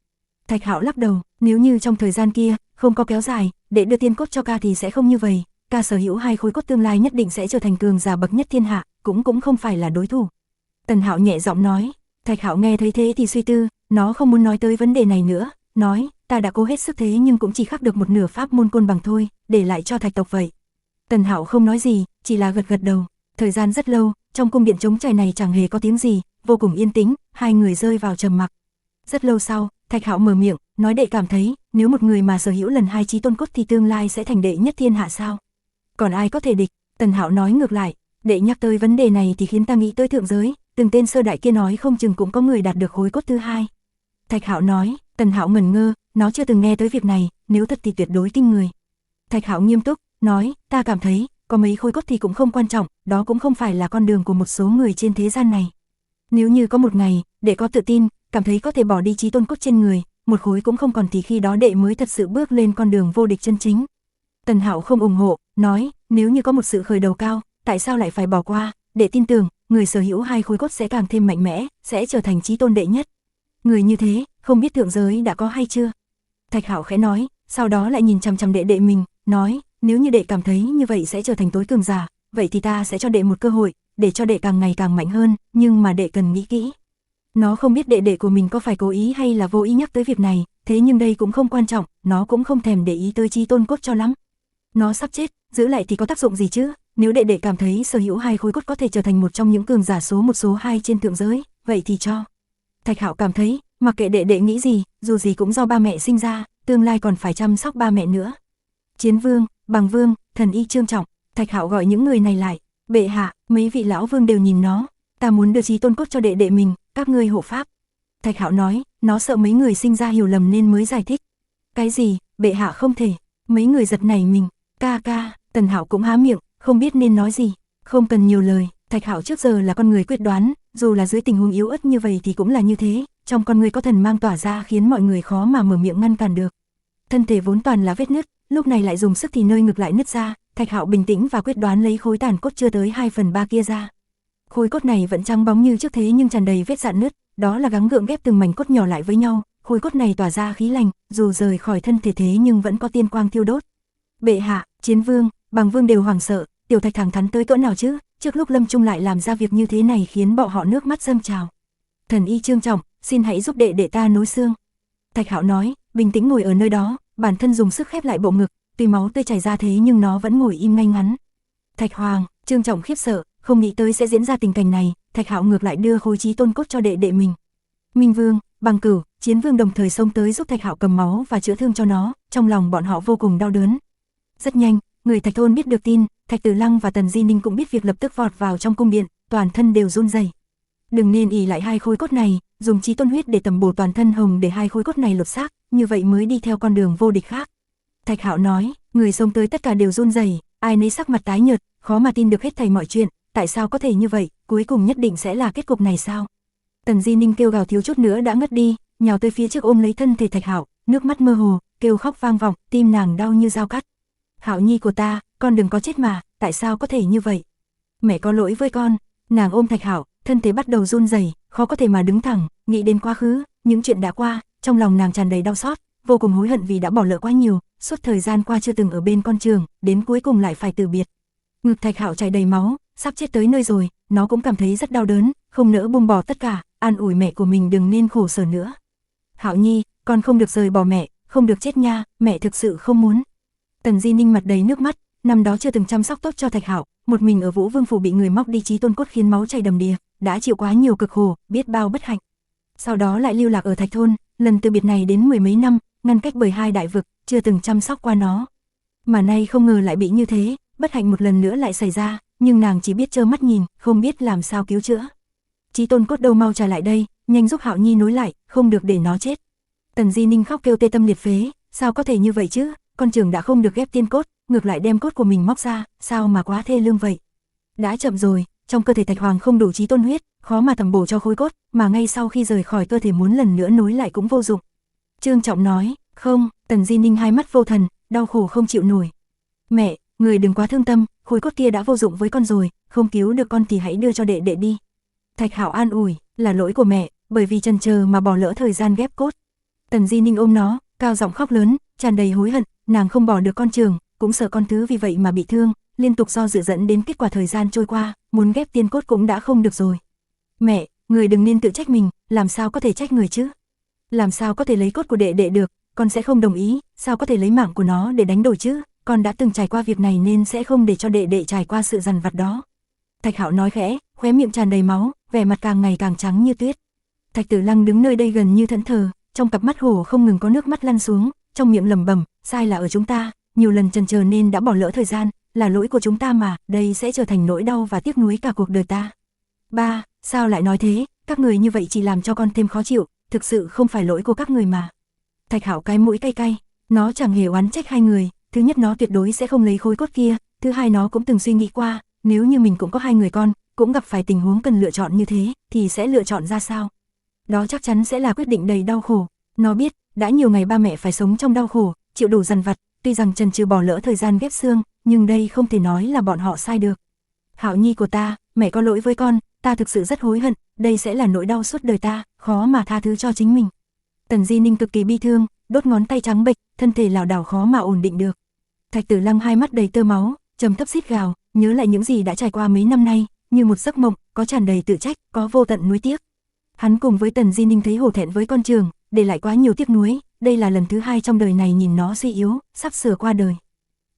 Thạch Hạo lắc đầu, nếu như trong thời gian kia, không có kéo dài, đệ đưa tiên cốt cho ca thì sẽ không như vậy, ca sở hữu hai khối cốt tương lai nhất định sẽ trở thành cường giả bậc nhất thiên hạ, cũng không phải là đối thủ. Tần Hạo nhẹ giọng nói, Thạch Hạo nghe thấy thế thì suy tư, nó không muốn nói tới vấn đề này nữa, nói, ta đã cố hết sức thế nhưng cũng chỉ khắc được một nửa pháp môn côn bằng thôi, để lại cho Thạch tộc vậy. Tần Hạo không nói gì, chỉ là gật đầu. Thời gian rất lâu, trong cung điện trống trải này chẳng hề có tiếng gì, vô cùng yên tĩnh, hai người rơi vào trầm mặc. Rất lâu sau, Thạch Hạo mở miệng, nói đệ cảm thấy, nếu một người mà sở hữu lần hai chí tôn cốt thì tương lai sẽ thành đệ nhất thiên hạ sao? Còn ai có thể địch? Tần Hạo nói ngược lại, đệ nhắc tới vấn đề này thì khiến ta nghĩ tới thượng giới, từng tên sơ đại kia nói không chừng cũng có người đạt được khối cốt thứ hai. Thạch Hạo nói, Tần Hạo ngẩn ngơ, nó chưa từng nghe tới việc này, nếu thật thì tuyệt đối kinh người. Thạch Hạo nghiêm túc, nói, ta cảm thấy, có mấy khối cốt thì cũng không quan trọng, đó cũng không phải là con đường của một số người trên thế gian này. Nếu như có một ngày, đệ có tự tin, cảm thấy có thể bỏ đi chí tôn cốt trên người, một khối cũng không còn thì khi đó đệ mới thật sự bước lên con đường vô địch chân chính. Tần Hạo không ủng hộ, nói, nếu như có một sự khởi đầu cao, tại sao lại phải bỏ qua, đệ tin tưởng, người sở hữu hai khối cốt sẽ càng thêm mạnh mẽ, sẽ trở thành chí tôn đệ nhất. Người như thế, không biết thượng giới đã có hay chưa? Thạch Hạo khẽ nói, sau đó lại nhìn chằm chằm đệ mình, nói, nếu như đệ cảm thấy như vậy sẽ trở thành tối cường giả, vậy thì ta sẽ cho đệ một cơ hội, để cho đệ càng ngày càng mạnh hơn, nhưng mà đệ cần nghĩ kỹ. Nó không biết đệ của mình có phải cố ý hay là vô ý nhắc tới việc này, thế nhưng đây cũng không quan trọng, nó cũng không thèm để ý tới chí tôn cốt cho lắm. Nó sắp chết, giữ lại thì có tác dụng gì chứ, nếu đệ cảm thấy sở hữu hai khối cốt có thể trở thành một trong những cường giả số một số hai trên thượng giới, vậy thì cho. Thạch Hạo cảm thấy, mặc kệ đệ nghĩ gì, dù gì cũng do ba mẹ sinh ra, tương lai còn phải chăm sóc ba mẹ nữa. Chiến Vương, Bằng Vương, Thần Y Trương Trọng, Thạch Hạo gọi những người này lại, bệ hạ, mấy vị lão vương đều nhìn nó, ta muốn đưa chí tôn cốt cho đệ mình, các ngươi hộ pháp. Thạch Hạo nói, nó sợ mấy người sinh ra hiểu lầm nên mới giải thích. Cái gì, bệ hạ không thể, mấy người giật nảy mình, ca, Tần Hạo cũng há miệng, không biết nên nói gì, không cần nhiều lời, Thạch Hạo trước giờ là con người quyết đoán, dù là dưới tình huống yếu ớt như vậy thì cũng là như thế, trong con người có thần mang tỏa ra khiến mọi người khó mà mở miệng ngăn cản được. Thân thể vốn toàn là vết nứt, lúc này lại dùng sức thì nơi ngực lại nứt ra, Thạch Hạo bình tĩnh và quyết đoán lấy khối tàn cốt chưa tới 2/3 kia ra. Khối cốt này vẫn trắng bóng như trước thế nhưng tràn đầy vết rạn nứt, đó là gắng gượng ghép từng mảnh cốt nhỏ lại với nhau, khối cốt này tỏa ra khí lành, dù rời khỏi thân thể thế nhưng vẫn có tiên quang thiêu đốt. Bệ hạ, Chiến Vương, Bằng Vương đều hoảng sợ, Tiểu Thạch thẳng thắn tới cỡ nào chứ, trước lúc lâm chung lại làm ra việc như thế này khiến bọn họ nước mắt dâng trào. Thần Y Trương Trọng, xin hãy giúp đệ ta nối xương. Thạch Hạo nói, bình tĩnh ngồi ở nơi đó, bản thân dùng sức khép lại bộ ngực, tuy máu tươi chảy ra thế nhưng nó vẫn ngồi im ngay ngắn. Thạch Hoàng, Trương Trọng khiếp sợ, không nghĩ tới sẽ diễn ra tình cảnh này, Thạch Hạo ngược lại đưa khối chí tôn cốt cho đệ mình. Minh Vương, Bằng Cửu, Chiến Vương đồng thời xông tới giúp Thạch Hạo cầm máu và chữa thương cho nó, trong lòng bọn họ vô cùng đau đớn. Rất nhanh, người Thạch thôn biết được tin, Thạch Tử Lăng và Tần Di Ninh cũng biết việc, lập tức vọt vào trong cung điện, toàn thân đều run rẩy. Đừng nên ỷ lại hai khối cốt này, dùng chí tôn huyết để tầm bổ toàn thân hồng để hai khối cốt này lột xác, như vậy mới đi theo con đường vô địch khác. Thạch Hạo nói, người sống tới tất cả đều run rẩy, ai nấy sắc mặt tái nhợt, khó mà tin được hết thảy mọi chuyện, tại sao có thể như vậy, cuối cùng nhất định sẽ là kết cục này sao? Tần Di Ninh kêu gào thiếu chút nữa đã ngất đi, nhào tới phía trước ôm lấy thân thể Thạch Hạo, nước mắt mơ hồ, kêu khóc vang vọng, tim nàng đau như dao cắt. Hạo nhi của ta, con đừng có chết mà, tại sao có thể như vậy? Mẹ có lỗi với con. Nàng ôm Thạch Hạo, thân thể bắt đầu run rẩy, khó có thể mà đứng thẳng, nghĩ đến quá khứ, những chuyện đã qua, trong lòng nàng tràn đầy đau xót, vô cùng hối hận vì đã bỏ lỡ quá nhiều, suốt thời gian qua chưa từng ở bên con Trường, đến cuối cùng lại phải từ biệt. Ngực Thạch Hạo chảy đầy máu, sắp chết tới nơi rồi, nó cũng cảm thấy rất đau đớn, không nỡ buông bỏ tất cả, an ủi mẹ của mình đừng nên khổ sở nữa. Hạo nhi, con không được rời bỏ mẹ, không được chết nha, mẹ thực sự không muốn. Tần Di Ninh mặt đầy nước mắt, năm đó chưa từng chăm sóc tốt cho Thạch Hạo, một mình ở Vũ Vương phủ bị người móc đi chí tôn cốt khiến máu chảy đầm đìa, đã chịu quá nhiều cực khổ, biết bao bất hạnh. Sau đó lại lưu lạc ở Thạch thôn, lần từ biệt này đến mười mấy năm, ngăn cách bởi hai đại vực, chưa từng chăm sóc qua nó. Mà nay không ngờ lại bị như thế, bất hạnh một lần nữa lại xảy ra, nhưng nàng chỉ biết trơ mắt nhìn, không biết làm sao cứu chữa. Chí tôn cốt đâu, mau trả lại đây, nhanh giúp Hạo nhi nối lại, không được để nó chết. Tần Di Ninh khóc kêu tê tâm liệt phế, sao có thể như vậy chứ, con Trường đã không được ghép tiên cốt, ngược lại đem cốt của mình móc ra, sao mà quá thê lương vậy. Đã chậm rồi, trong cơ thể Thạch Hoàng không đủ chí tôn huyết, khó mà tầm bổ cho khối cốt, mà ngay sau khi rời khỏi cơ thể muốn lần nữa nối lại cũng vô dụng. Trương Trọng nói, không. Tần Di Ninh hai mắt vô thần, đau khổ không chịu nổi. Mẹ, người đừng quá thương tâm, khối cốt kia đã vô dụng với con rồi, không cứu được con thì hãy đưa cho đệ đệ đi. Thạch Hạo an ủi, là lỗi của mẹ, bởi vì chần chờ mà bỏ lỡ thời gian ghép cốt. Tần Di Ninh ôm nó, cao giọng khóc lớn, tràn đầy hối hận, nàng không bỏ được con Trường, cũng sợ con thứ vì vậy mà bị thương, liên tục do dự dẫn đến kết quả thời gian trôi qua, muốn ghép tiên cốt cũng đã không được rồi. Mẹ, người đừng nên tự trách mình, làm sao có thể trách người chứ? Làm sao có thể lấy cốt của đệ đệ được, con sẽ không đồng ý, sao có thể lấy mạng của nó để đánh đổi chứ? Con đã từng trải qua việc này nên sẽ không để cho đệ đệ trải qua sự dằn vặt đó. Thạch Hạo nói khẽ, khóe miệng tràn đầy máu, vẻ mặt càng ngày càng trắng như tuyết. Thạch Tử Lăng đứng nơi đây gần như thẫn thờ, trong cặp mắt hổ không ngừng có nước mắt lăn xuống, trong miệng lẩm bẩm, sai là ở chúng ta, nhiều lần chần chờ nên đã bỏ lỡ thời gian, là lỗi của chúng ta mà, đây sẽ trở thành nỗi đau và tiếc nuối cả cuộc đời ta. Ba, sao lại nói thế, các người như vậy chỉ làm cho con thêm khó chịu, thực sự không phải lỗi của các người mà. Thạch Hạo cái mũi cay cay, nó chẳng hề oán trách hai người, thứ nhất nó tuyệt đối sẽ không lấy khối cốt kia, thứ hai nó cũng từng suy nghĩ qua, nếu như mình cũng có hai người con, cũng gặp phải tình huống cần lựa chọn như thế, thì sẽ lựa chọn ra sao? Đó chắc chắn sẽ là quyết định đầy đau khổ. Nó biết, đã nhiều ngày ba mẹ phải sống trong đau khổ, chịu đủ dằn vặt, tuy rằng chần chừ bỏ lỡ thời gian ghép xương, nhưng đây không thể nói là bọn họ sai được. Hạo nhi của ta, mẹ có lỗi với con, ta thực sự rất hối hận, đây sẽ là nỗi đau suốt đời ta, khó mà tha thứ cho chính mình. Tần Di Ninh cực kỳ bi thương, đốt ngón tay trắng bệch, thân thể lảo đảo khó mà ổn định được. Thạch Tử Lăng hai mắt đầy tơ máu, trầm thấp rít gào, nhớ lại những gì đã trải qua mấy năm nay, như một giấc mộng, có tràn đầy tự trách, có vô tận nuối tiếc. Hắn cùng với Tần Di Ninh thấy hổ thẹn với con Trường, để lại quá nhiều tiếc nuối, đây là lần thứ hai trong đời này nhìn nó suy yếu, sắp sửa qua đời.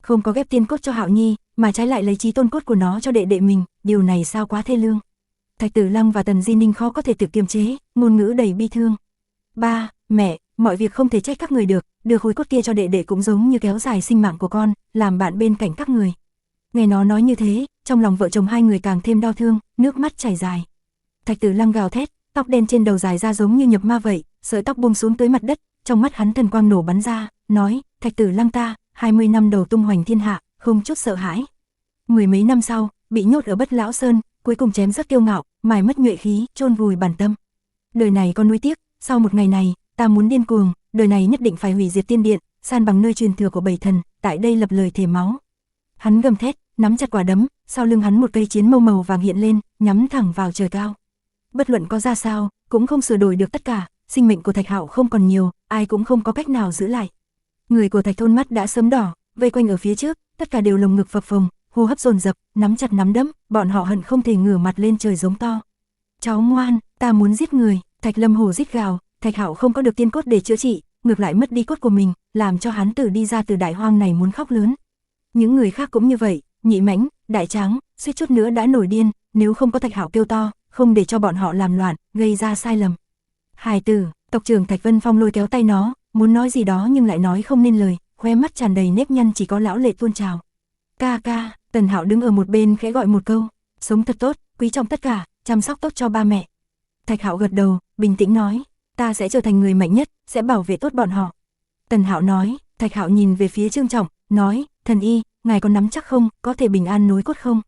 Không có ghép tiên cốt cho Hạo nhi, mà trái lại lấy chí tôn cốt của nó cho đệ đệ mình, điều này sao quá thê lương. Thạch Tử Lăng và Tần Di Ninh khó có thể tự kiềm chế, ngôn ngữ đầy bi thương. Ba, mẹ, mọi việc không thể trách các người được, đưa khối cốt kia cho đệ đệ cũng giống như kéo dài sinh mạng của con, làm bạn bên cạnh các người. Nghe nó nói như thế, trong lòng vợ chồng hai người càng thêm đau thương, nước mắt chảy dài. Thạch Tử Lăng gào thét, tóc đen trên đầu dài ra giống như nhập ma vậy, sợi tóc buông xuống tới mặt đất, trong mắt hắn thần quang nổ bắn ra, nói, Thạch Tử Lăng ta, 20 năm đầu tung hoành thiên hạ, không chút sợ hãi. Mười mấy năm sau, bị nhốt ở Bất Lão Sơn, cuối cùng chém rất kiêu ngạo, mài mất nhuệ khí, chôn vùi bản tâm. Đời này con nuối tiếc, sau một ngày này, ta muốn điên cuồng, đời này nhất định phải hủy diệt tiên điện, san bằng nơi truyền thừa của bảy thần, tại đây lập lời thề máu. Hắn gầm thét, nắm chặt quả đấm, sau lưng hắn một cây chiến mâu màu vàng hiện lên, nhắm thẳng vào trời cao. Bất luận có ra sao, cũng không sửa đổi được tất cả, sinh mệnh của Thạch Hạo không còn nhiều, ai cũng không có cách nào giữ lại. Người của Thạch thôn mắt đã sớm đỏ, vây quanh ở phía trước, tất cả đều lồng ngực phập phồng, hô hấp dồn dập, nắm chặt nắm đấm, bọn họ hận không thể ngửa mặt lên trời giống to. Cháu ngoan, ta muốn giết người. Thạch Lâm Hổ rít gào, Thạch Hạo không có được tiên cốt để chữa trị, ngược lại mất đi cốt của mình, làm cho hắn tử đi ra từ đại hoang này muốn khóc lớn. Những người khác cũng như vậy, Nhị Mãnh, Đại Tráng, suýt chút nữa đã nổi điên, nếu không có Thạch Hạo kêu to, không để cho bọn họ làm loạn, gây ra sai lầm. Hài tử, tộc trưởng Thạch Vân Phong lôi kéo tay nó, muốn nói gì đó nhưng lại nói không nên lời, khóe mắt tràn đầy nếp nhăn chỉ có lão lệ tuôn trào. Ca ca, Tần Hạo đứng ở một bên khẽ gọi một câu, sống thật tốt, quý trọng tất cả, chăm sóc tốt cho ba mẹ. Thạch Hạo gật đầu, bình tĩnh nói, ta sẽ trở thành người mạnh nhất, sẽ bảo vệ tốt bọn họ. Tần Hạo nói. Thạch Hạo nhìn về phía Trương Trọng, nói, thần y, ngài có nắm chắc không, có thể bình an nối cốt không?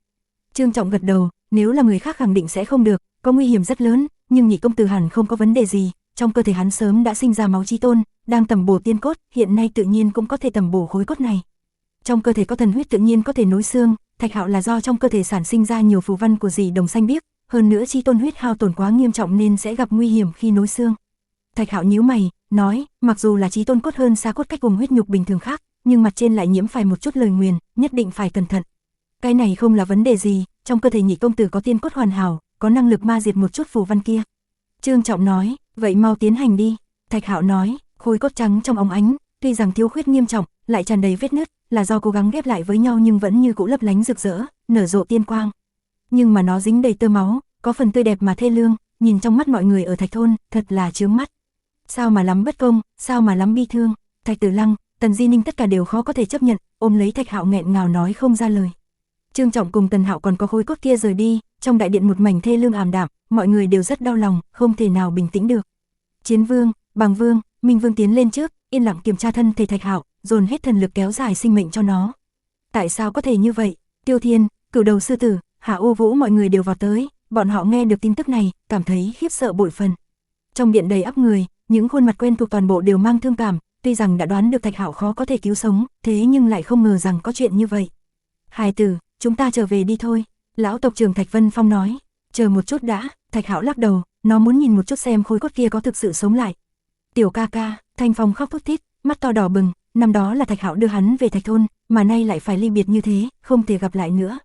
Trương Trọng gật đầu, nếu là người khác khẳng định sẽ không được, có nguy hiểm rất lớn, nhưng Nhị công tử hẳn không có vấn đề gì, trong cơ thể hắn sớm đã sinh ra máu chí tôn, đang tầm bổ tiên cốt, hiện nay tự nhiên cũng có thể tầm bổ khối cốt này. Trong cơ thể có thần huyết tự nhiên có thể nối xương, Thạch Hạo là do trong cơ thể sản sinh ra nhiều phù văn của dì đồng xanh biếc, hơn nữa chí tôn huyết hao tổn quá nghiêm trọng nên sẽ gặp nguy hiểm khi nối xương. Thạch Hạo nhíu mày, nói, mặc dù là chí tôn cốt hơn xa cốt cách cùng huyết nhục bình thường khác, nhưng mặt trên lại nhiễm phải một chút lời nguyền, nhất định phải cẩn thận. Cái này không là vấn đề gì, trong cơ thể Nhị công tử có tiên cốt hoàn hảo, có năng lực ma diệt một chút phù văn kia. Trương Trọng nói, vậy mau tiến hành đi. Thạch Hạo nói, khối cốt trắng trong óng ánh, tuy rằng thiếu khuyết nghiêm trọng, lại tràn đầy vết nứt, là do cố gắng ghép lại với nhau nhưng vẫn như cũ lấp lánh rực rỡ, nở rộ tiên quang. Nhưng mà nó dính đầy tơ máu, có phần tươi đẹp mà thê lương, nhìn trong mắt mọi người ở Thạch thôn, thật là chướng mắt. Sao mà lắm bất công, sao mà lắm bi thương. Thạch Tử Lăng, Tần Di Ninh tất cả đều khó có thể chấp nhận, ôm lấy Thạch Hạo nghẹn ngào nói không ra lời. Trương Trọng cùng Tần Hạo còn có khối cốt kia rời đi, trong đại điện một mảnh thê lương ảm đạm, mọi người đều rất đau lòng, không thể nào bình tĩnh được. Chiến Vương, Bằng Vương, Minh Vương tiến lên trước, yên lặng kiểm tra thân thể Thạch Hạo, dồn hết thần lực kéo dài sinh mệnh cho nó. Tại sao có thể như vậy? Tiêu Thiên, Cửu Đầu Sư Tử, Hạ Ô Vũ mọi người đều vào tới, bọn họ nghe được tin tức này, cảm thấy khiếp sợ bội phần. Trong điện đầy ắp người, những khuôn mặt quen thuộc toàn bộ đều mang thương cảm, tuy rằng đã đoán được Thạch Hạo khó có thể cứu sống, thế nhưng lại không ngờ rằng có chuyện như vậy. Hài tử, chúng ta trở về đi thôi. Lão tộc trưởng Thạch Vân Phong nói. Chờ một chút đã. Thạch Hạo lắc đầu, nó muốn nhìn một chút xem khối cốt kia có thực sự sống lại. Tiểu ca ca, Thanh Phong khóc thút thít, mắt to đỏ bừng. Năm đó là Thạch Hạo đưa hắn về Thạch thôn, mà nay lại phải ly biệt như thế, không thể gặp lại nữa.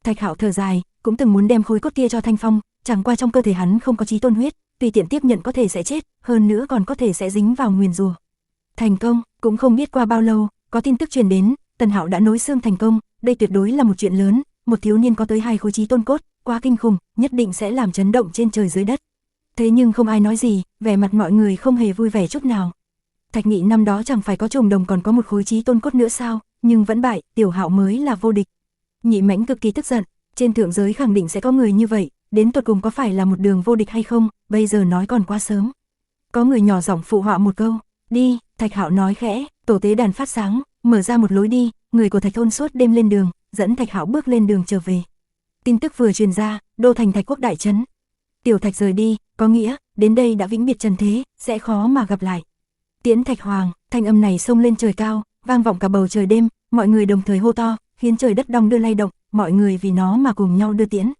Thạch Hạo thở dài, cũng từng muốn đem khối cốt kia cho Thanh Phong, chẳng qua trong cơ thể hắn không có chí tôn huyết, tùy tiện tiếp nhận có thể sẽ chết, hơn nữa còn có thể sẽ dính vào nguyền rủa. Thành công, cũng không biết qua bao lâu, có tin tức truyền đến, Tần Hạo đã nối xương thành công, đây tuyệt đối là một chuyện lớn, một thiếu niên có tới 2 khối chí tôn cốt, quá kinh khủng, nhất định sẽ làm chấn động trên trời dưới đất. Thế nhưng không ai nói gì, vẻ mặt mọi người không hề vui vẻ chút nào. Thạch Nghị năm đó chẳng phải có chồng đồng còn có một khối chí tôn cốt nữa sao, nhưng vẫn bại, Tiểu Hạo mới là vô địch. Nhị Mãnh cực kỳ tức giận, trên thượng giới khẳng định sẽ có người như vậy, đến tột cùng có phải là một đường vô địch hay không, bây giờ nói còn quá sớm. Có người nhỏ giọng phụ họa một câu, đi. Thạch Hạo nói khẽ, tổ tế đàn phát sáng, mở ra một lối đi, người của Thạch thôn suốt đêm lên đường, dẫn Thạch Hạo bước lên đường trở về. Tin tức vừa truyền ra, đô thành Thạch quốc đại trấn. Tiểu Thạch rời đi, có nghĩa, đến đây đã vĩnh biệt trần thế, sẽ khó mà gặp lại. Tiễn Thạch Hoàng, thanh âm này xông lên trời cao, vang vọng cả bầu trời đêm, mọi người đồng thời hô to, khiến trời đất đong đưa lay động, mọi người vì nó mà cùng nhau đưa tiễn.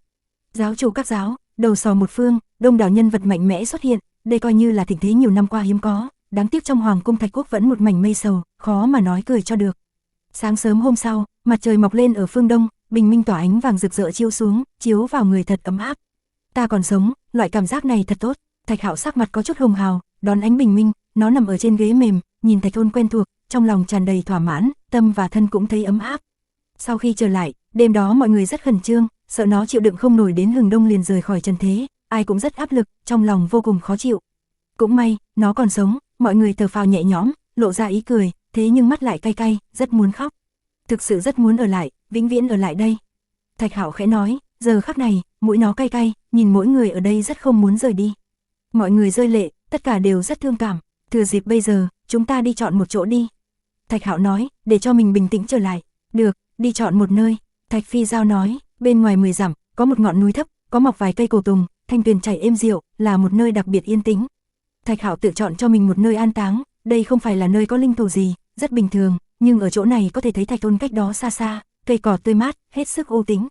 Giáo chủ các giáo, đầu sò một phương, đông đảo nhân vật mạnh mẽ xuất hiện, đây coi như là thịnh thế nhiều năm qua hiếm có, đáng tiếc trong hoàng cung Thạch quốc vẫn một mảnh mây sầu, khó mà nói cười cho được. Sáng sớm hôm sau, mặt trời mọc lên ở phương đông, bình minh tỏa ánh vàng rực rỡ chiếu xuống, chiếu vào người thật ấm áp. Ta còn sống, loại cảm giác này thật tốt. Thạch Hạo sắc mặt có chút hồng hào, đón ánh bình minh, nó nằm ở trên ghế mềm, nhìn Thạch thôn quen thuộc, trong lòng tràn đầy thỏa mãn, tâm và thân cũng thấy ấm áp. Sau khi trở lại, đêm đó mọi người rất khẩn trương, sợ nó chịu đựng không nổi đến hừng đông liền rời khỏi trần thế, ai cũng rất áp lực, trong lòng vô cùng khó chịu. Cũng may, nó còn sống, mọi người thở phào nhẹ nhõm, lộ ra ý cười, thế nhưng mắt lại cay cay, rất muốn khóc. Thực sự rất muốn ở lại, vĩnh viễn ở lại đây. Thạch Hạo khẽ nói, giờ khắc này, mũi nó cay cay, nhìn mỗi người ở đây rất không muốn rời đi. Mọi người rơi lệ, tất cả đều rất thương cảm, thừa dịp bây giờ, chúng ta đi chọn một chỗ đi. Thạch Hạo nói, để cho mình bình tĩnh trở lại. Được, đi chọn một nơi. Thạch Phi Giao nói, bên ngoài 10 dặm, có một ngọn núi thấp, có mọc vài cây cổ tùng, thanh tuyền chảy êm dịu, là một nơi đặc biệt yên tĩnh. Thạch Hạo tự chọn cho mình một nơi an táng, đây không phải là nơi có linh thổ gì, rất bình thường, nhưng ở chỗ này có thể thấy Thạch thôn cách đó xa xa, cây cỏ tươi mát, hết sức u tĩnh.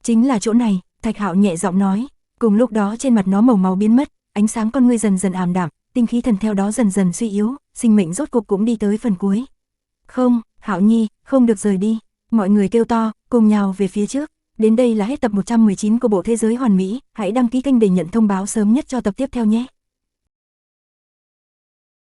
Chính là chỗ này, Thạch Hạo nhẹ giọng nói. Cùng lúc đó trên mặt nó màu máu biến mất, ánh sáng con ngươi dần dần ảm đạm, tinh khí thần theo đó dần dần suy yếu, sinh mệnh rốt cục cũng đi tới phần cuối. Không, Hạo Nhi, không được rời đi. Mọi người kêu to, cùng nhào về phía trước. Đến đây là hết tập 119 của bộ Thế giới hoàn mỹ, hãy đăng ký kênh để nhận thông báo sớm nhất cho tập tiếp theo nhé.